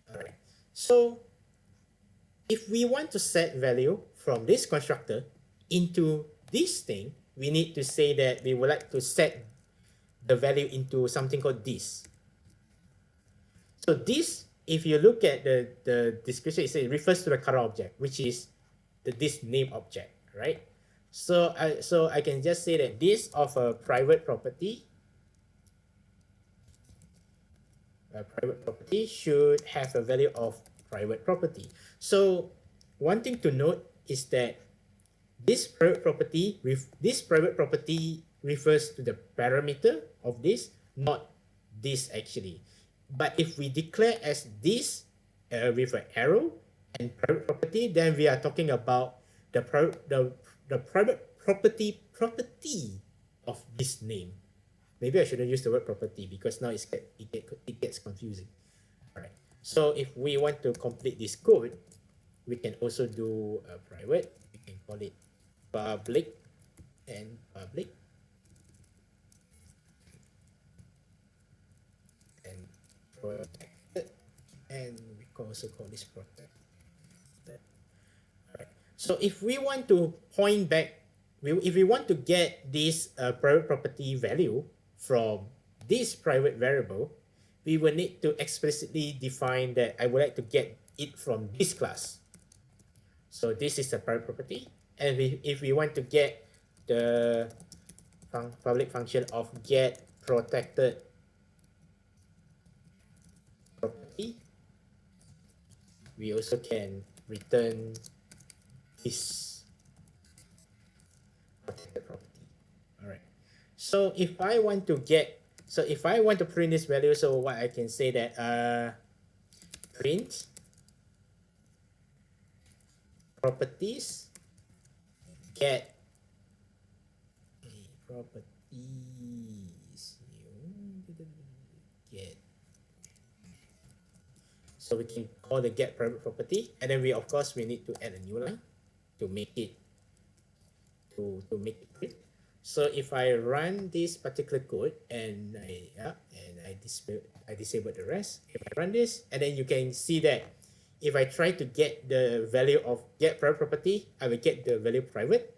Alright, so if we want to set value from this constructor into this thing, we need to say that we would like to set the value into something called this. So this, if you look at the description, it refers to the current object, which is this name object, right? So I can just say that this of a private property should have a value of private property. So one thing to note is that this private property refers to the parameter of this, not this actually. But if we declare as this with an arrow and private property, then we are talking about the private property of this name. Maybe I shouldn't use the word property because now it gets confusing. All right. So if we want to complete this code, we can also do a private. We can call it public and public and protected, and we can also call this protected. All right. So if we want to point back, if we want to get this private property value from this private variable, we will need to explicitly define that I would like to get it from this class. So this is a private property, and if we want to get the public function of get protected property, we also can return this protected property. All right. So if I want to print this value, so what I can say that print properties get get. So we can call the get private property, and then we need to add a new line to make it print. So if I run this particular code and I disable the rest, if I run this, and then you can see that if I try to get the value of get private property, I will get the value private.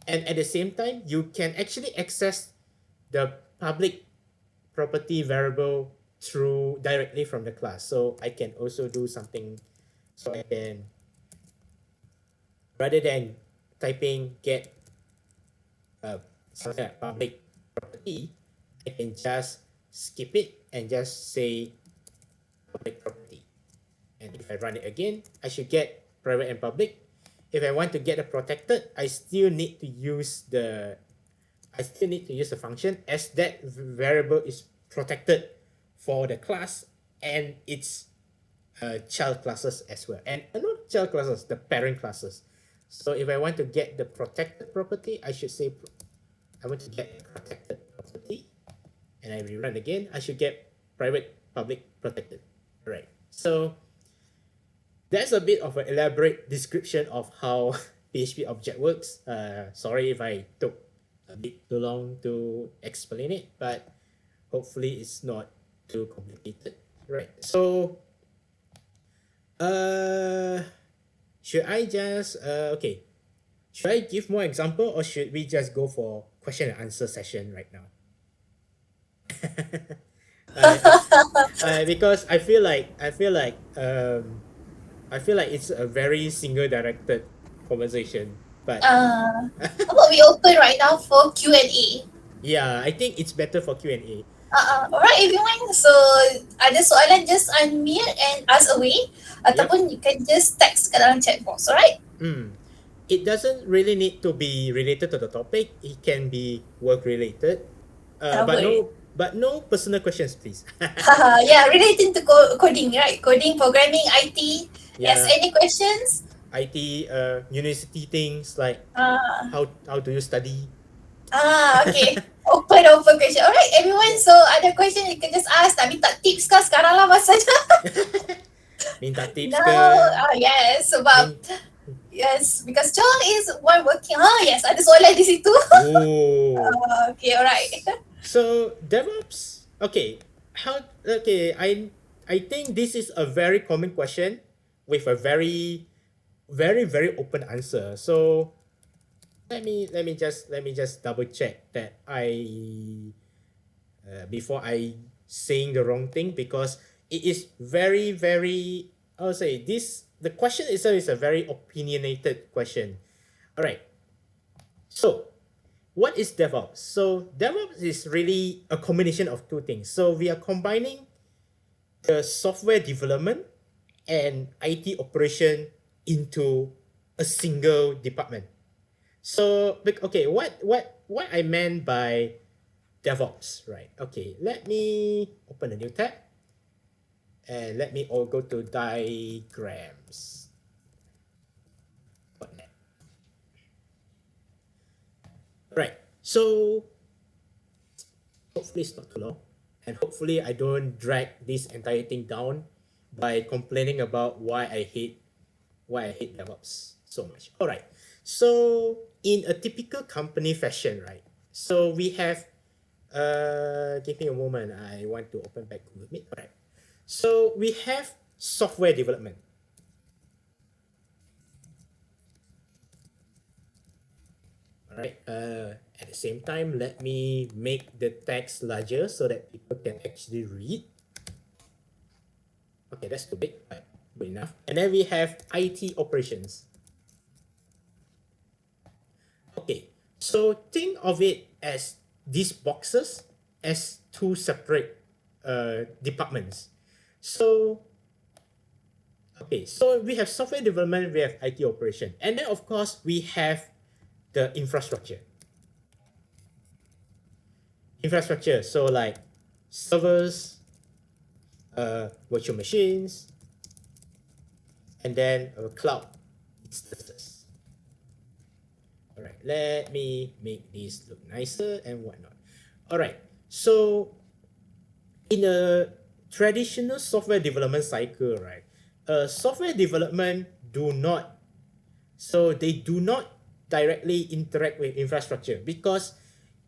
And at the same time, you can actually access the public property variable directly from the class. So I can also do something. So I can, rather than typing get something like public property, I can just skip it and just say public property. And if I run it again, I should get private and public. If I want to get a protected, I still need to use the function as that variable is protected for the class and its child classes as well. And not child classes, the parent classes. So if I want to get the protected property, I should say I want to get protected property, and I rerun again. I should get private, public, protected. All right. So that's a bit of an elaborate description of how PHP Object works. Sorry if I took a bit too long to explain it, but hopefully it's not too complicated. Right. So, should I just okay? Should I give more example, or should we just go for question and answer session right now? Because I feel like it's a very single directed conversation. But How about we open right now for Q&A? yeah, I think it's better for Q&A. Alright everyone, so ada soalan just unmute and ask away ataupun you can just text kat dalam chat box, alright? It doesn't really need to be related to the topic. It can be work related. But no personal questions, please. Yeah, relating to coding, right? Coding, programming, IT. Yes, Yeah. any questions? IT, university things like how do you study? Okay. Open question. Alright, everyone. So ada question you can just ask. Nak minta tips kah sekarang lah masanya? Minta tips No. ke? Yes, sebab yes, because Chong is one working. Yes, ada soalan di situ. Oh. Okay, alright. So DevOps, okay. I think this is a very common question with a very open answer. So let me just double check that before I saying the wrong thing, because it is very I'll say the question itself is a very opinionated question. All right. So what is DevOps? So DevOps is really a combination of two things. So we are combining the software development and IT operation into a single department. So okay, what I meant by DevOps, right? Okay, let me open a new tab and let me all go to diagrams. Right. So hopefully it's not too long, and hopefully I don't drag this entire thing down by complaining about why I hate DevOps so much. All right. So in a typical company fashion, right? So we have give me a moment. I want to open back Google Meet. All right. So we have software development. All right. At the same time, let me make the text larger so that people can actually read. Okay, that's too big, but good enough. And then we have IT operations. Okay, so think of it as these boxes as two separate departments. So, okay, so we have software development, we have IT operation, and then of course we have the infrastructure. So like servers, virtual machines, and then cloud instances. All right, let me make this look nicer and whatnot. All right, so in a traditional software development cycle, right, software development do not directly interact with infrastructure, because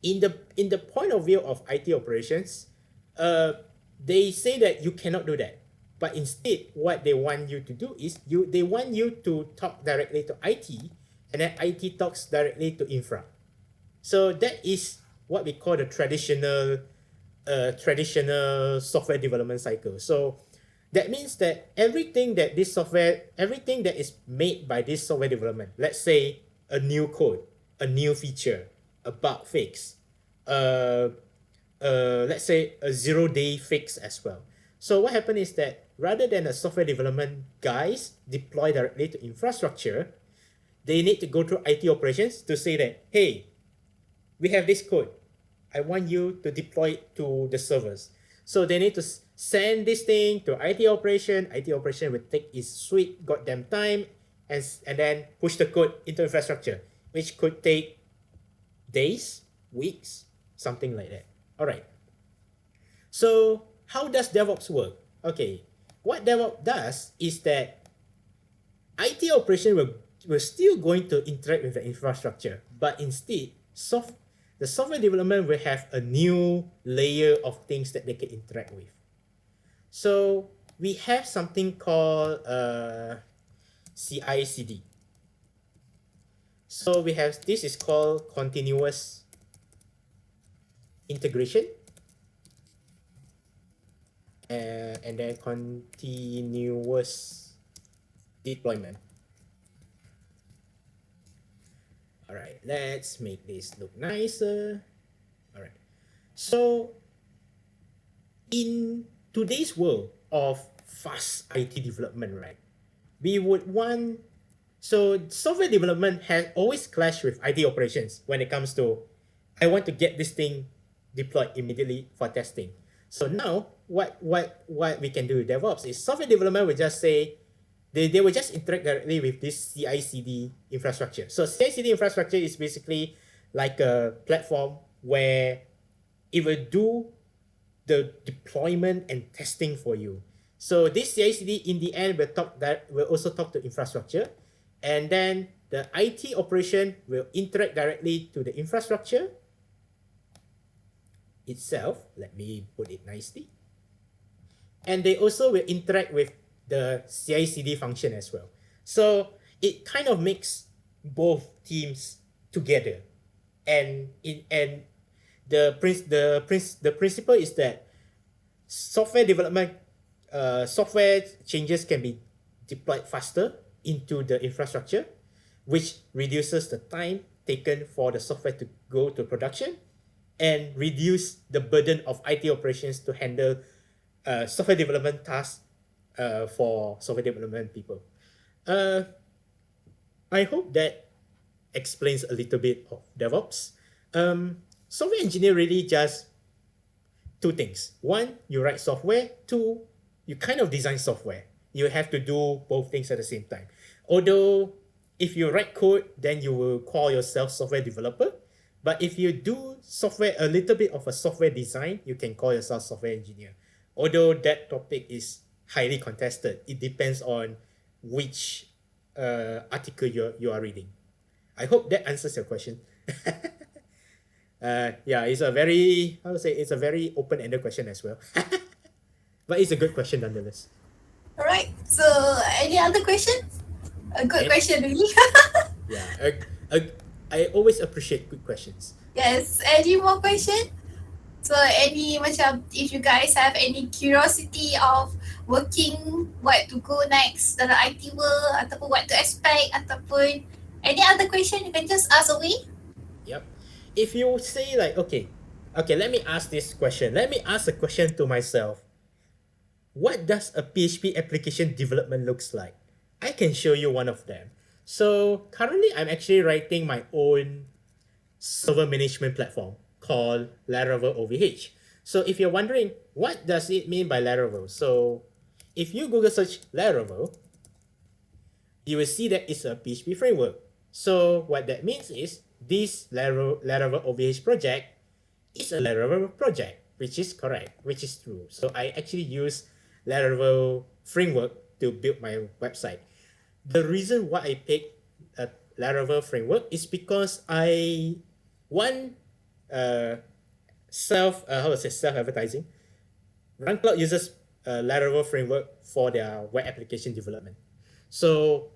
in the point of view of IT operations, they say that you cannot do that. But instead, what they want you to do is they want you to talk directly to IT, and then IT talks directly to infra. So that is what we call the traditional software development cycle. So that means that everything that is made by this software development, let's say a new code, a new feature, a bug fix, let's say a 0-day fix as well. So what happened is that rather than a software development guys deploy directly to infrastructure, they need to go through IT operations to say that, hey, we have this code. I want you to deploy it to the servers. So they need to send this thing to IT operation. IT operation will take its sweet goddamn time and then push the code into infrastructure, which could take days, weeks, something like that. All right. So how does DevOps work? Okay. What DevOps does is that IT operation will still going to interact with the infrastructure, but instead, the software development will have a new layer of things that they can interact with. So we have something called CI/CD. So we have this is called continuous integration, and then continuous deployment. All right, let's make this look nicer. All right. So in today's world of fast IT development, right, we would want, so software development has always clashed with IT operations when it comes to, I want to get this thing deployed immediately for testing. So now what we can do with DevOps is software development will just say, they will just interact directly with this CI/CD infrastructure. So CI/CD infrastructure is basically like a platform where it will do the deployment and testing for you. So this CI/CD in the end will also talk to infrastructure, and then the IT operation will interact directly to the infrastructure itself. Let me put it nicely. And they also will interact with the CI/CD function as well. So it kind of makes both teams together, and the principle is that software development, software changes can be deployed faster into the infrastructure, which reduces the time taken for the software to go to production, and reduce the burden of IT operations to handle software development tasks for software development people. I hope that explains a little bit of DevOps. Software engineer really just two things. One, you write software. Two, you kind of design software. You have to do both things at the same time. Although if you write code, then you will call yourself software developer. But if you do software, a little bit of a software design, you can call yourself software engineer. Although that topic is highly contested. It depends on which article you are reading. I hope that answers your question. Yeah, it's a very, how to say, it's a very open-ended question as well. But it's a good question nonetheless. Alright, so any other question? A good Okay. question, really. Yeah, I always appreciate good questions. Yes, any more question? So any macam, if you guys have any curiosity of working, what to go next dalam IT world, ataupun what to expect, ataupun any other question, you can just ask away. Yep. If you say like, okay, let me ask this question. Let me ask a question to myself. What does a PHP application development looks like? I can show you one of them. So currently I'm actually writing my own server management platform called Laravel OVH. So if you're wondering, what does it mean by Laravel? So if you Google search Laravel, you will see that it's a PHP framework. So what that means is this Laravel OVH project is a Laravel project, which is correct, which is true. So I actually use Laravel Framework to build my website. The reason why I picked a Laravel Framework is because self-advertising. Runcloud uses Laravel Framework for their web application development. So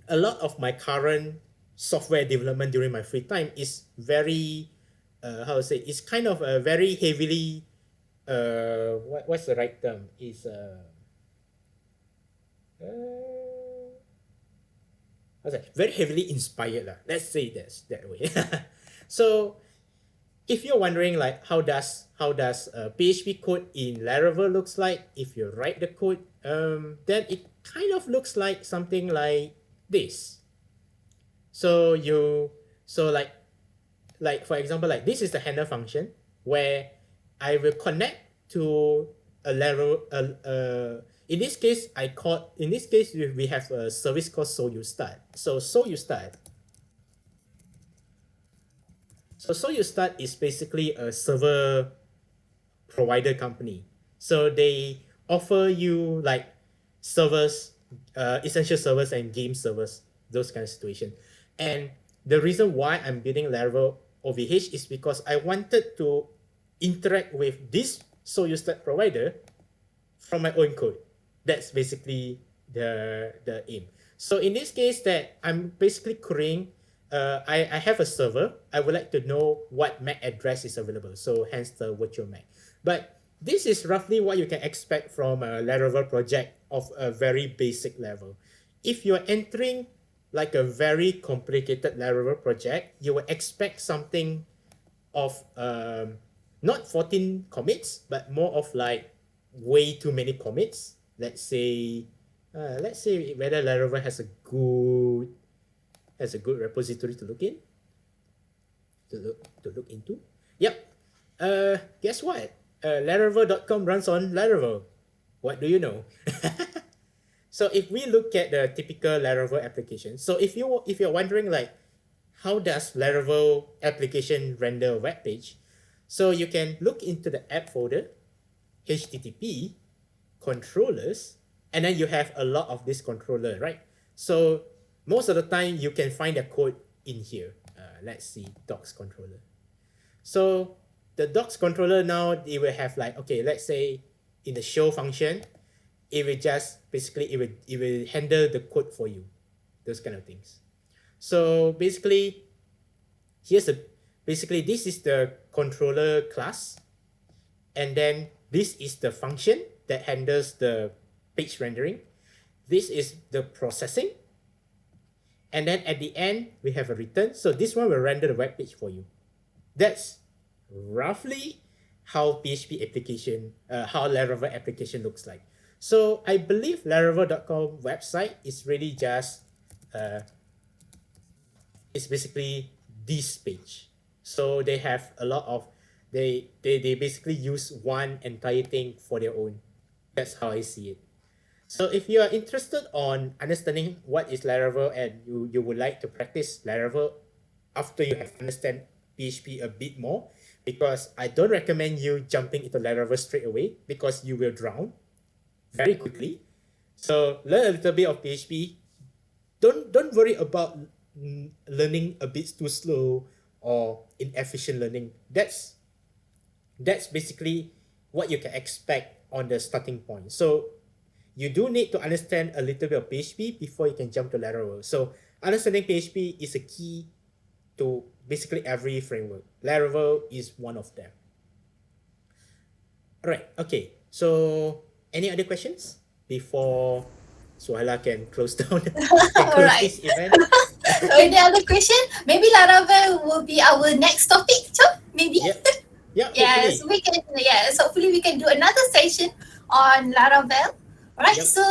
a lot of my current software development during my free time is very, it's kind of a very heavily, what's the right term? Is very heavily inspired lah. Let's say that way. So if you're wondering like how does PHP code in Laravel looks like, if you write the code, then it kind of looks like something like this. So you so like for example, like this is the handler function where I will connect to a Laravel. In this case we have a service called so you start. So you start is basically a server provider company. So they offer you like servers, essential servers and game servers, those kind of situation. And the reason why I'm building Laravel OVH is because I wanted to interact with this So You Start provider from my own code. That's basically the aim. So in this case that I'm basically querying, I have a server. I would like to know what MAC address is available. So hence the virtual MAC. But this is roughly what you can expect from a Laravel project of a very basic level. If you're entering like a very complicated Laravel project, you will expect something of not 14 commits, but more of like way too many commits. Let's say whether Laravel has a good repository to look into. Yep. Guess what? Laravel.com runs on Laravel. What do you know? So if we look at the typical Laravel application, so if you're wondering like how does Laravel application render a web page, so you can look into the app folder, HTTP, controllers, and then you have a lot of this controller, right? So most of the time you can find the code in here. Let's see, docs controller. So the docs controller now, it will have like, okay, let's say in the show function, it will just basically it will handle the code for you, those kind of things. So basically this is the controller class, and then this is the function that handles the page rendering. This is the processing, and then at the end we have a return. So this one will render the web page for you. That's roughly how PHP application, how Laravel application looks like. So I believe Laravel.com website is really just it's basically this page. So they have a lot of they basically use one entire thing for their own. That's how I see it. So if you are interested on understanding what is Laravel and you would like to practice Laravel after you have understand PHP a bit more, because I don't recommend you jumping into Laravel straight away because you will drown very quickly. So learn a little bit of PHP. Don't worry about learning a bit too slow or inefficient learning. That's basically what you can expect on the starting point. So you do need to understand a little bit of PHP before you can jump to Laravel. So understanding PHP is a key to basically every framework. Laravel is one of them. Alright, okay. So any other questions before Suhaila can close down this event? Any other question? Maybe Laravel will be our next topic, Chong? Maybe. Yep. Yeah, Yes, hopefully we can do another session on Laravel. Alright, Yep. so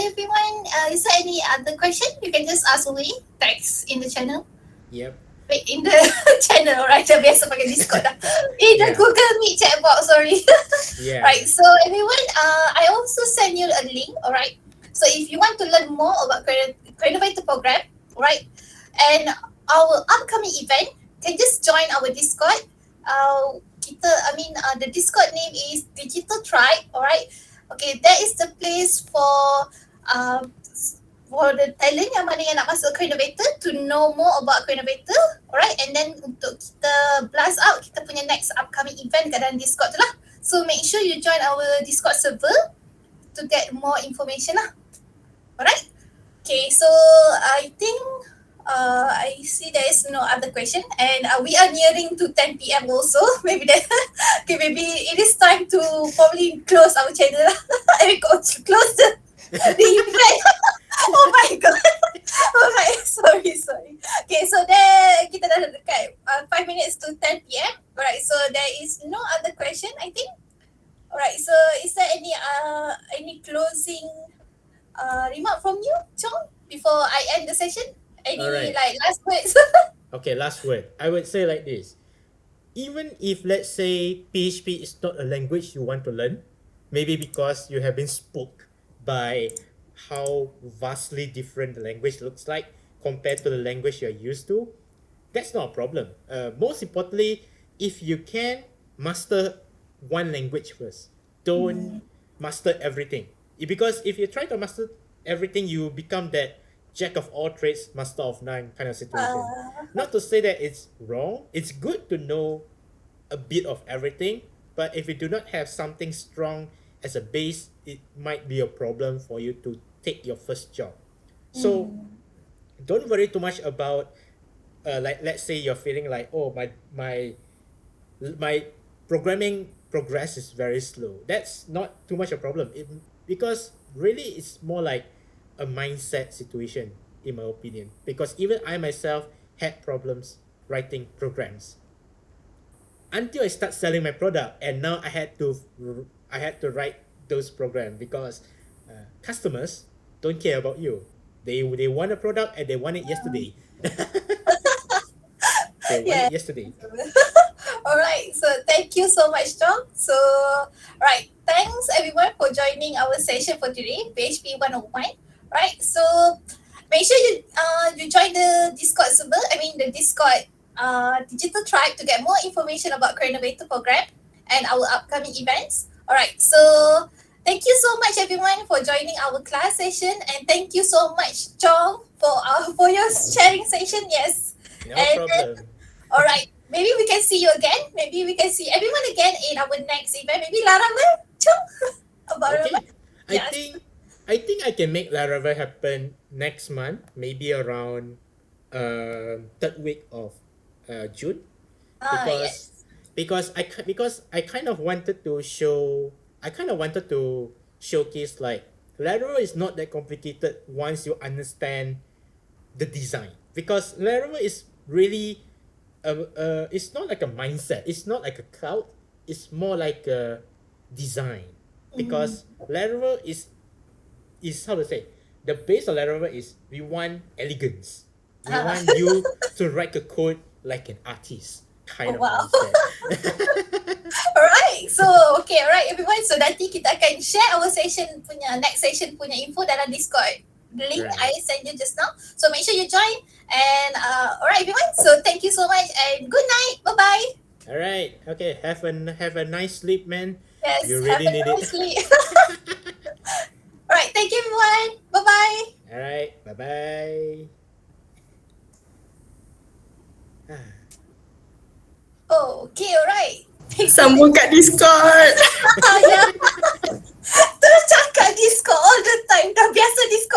everyone, is there any other question? You can just ask away, text in the channel. Yep. Wait, in the channel, right? Dah biasa pakai Discord dah. In the Yeah. Google Meet chat box, sorry. Yeah. Right, so everyone, I also send you a link, alright? So if you want to learn more about Creative program, right, and our upcoming event, can just join our Discord. The Discord name is Digital Tribe, alright? Okay, that is the place for the talent yang mana yang nak masuk Creative to know more about Creative, alright? And then untuk kita blast out kita punya next upcoming event kat dalam Discord tu lah. So make sure you join our Discord server to get more information lah. Alright? Okay, so I think I see there is no other question, and we are nearing to 10 p.m. also. Maybe it is time to probably close our channel lah. I mean, close the event. Oh my god. Oh my, sorry. Okay, so there kita dah dekat 5 minutes to 10 p.m. Alright, so closing remark from you, Chong, before I end the session? All Any right. like last words? Okay, last word. I would say like this. Even if, let's say, PHP is not a language you want to learn, maybe because you have been spooked by how vastly different the language looks like compared to the language you're used to, that's not a problem. Most importantly, if you can master one language first, don't master everything. Because if you try to master everything, you become that jack of all trades, master of none kind of situation. Not to say that it's wrong. It's good to know a bit of everything, but if you do not have something strong as a base, it might be a problem for you to take your first job. So don't worry too much about like, let's say you're feeling like, oh, my programming progress is very slow. That's not too much a problem, because really it's more like a mindset situation, in my opinion, because even I myself had problems writing programs until I start selling my product, and now I had to write those programs because customers don't care about you. They want a product and they want it yesterday. They want Yeah. it yesterday. All right. So thank you so much, Tom. So, right. Thanks everyone for joining our session for today, PHP 101. Right. So make sure you join the Discord server. I mean the Discord digital tribe to get more information about Crenovator program and our upcoming events. All right. So thank you so much everyone for joining our class session, and thank you so much, Chong, for your sharing session. Yes. No And problem. all right. Maybe we can see you again. Maybe we can see everyone again in our next event. Maybe Laravel, Chong, about Laravel. Okay. I Yes. think I think I can make Laravel happen next month, maybe around third week of June, because Yes. because I kind of wanted to showcase like Laravel is not that complicated once you understand the design, because Laravel is really it's not like a mindset, it's not like a cloud, it's more like a design, because Laravel is how to say, the base of Laravel is we want elegance, we want you to write a code like an artist kind Oh, of wow. mindset. Alright. So, okay. Alright everyone. So, nanti kita akan share our session punya, next session punya info dalam Discord. The link Right. I send you just now. So, make sure you join. And, alright everyone. So, thank you so much and good night. Bye-bye. All right, okay, have a nice sleep, man. Yes. You Have really a need nice it. sleep. Alright. Thank you everyone. Bye-bye. All right, bye bye. Oh, okay. Alright. Sambung kat Discord. Ya. Terus cakap Discord all the time. Dah biasa Discord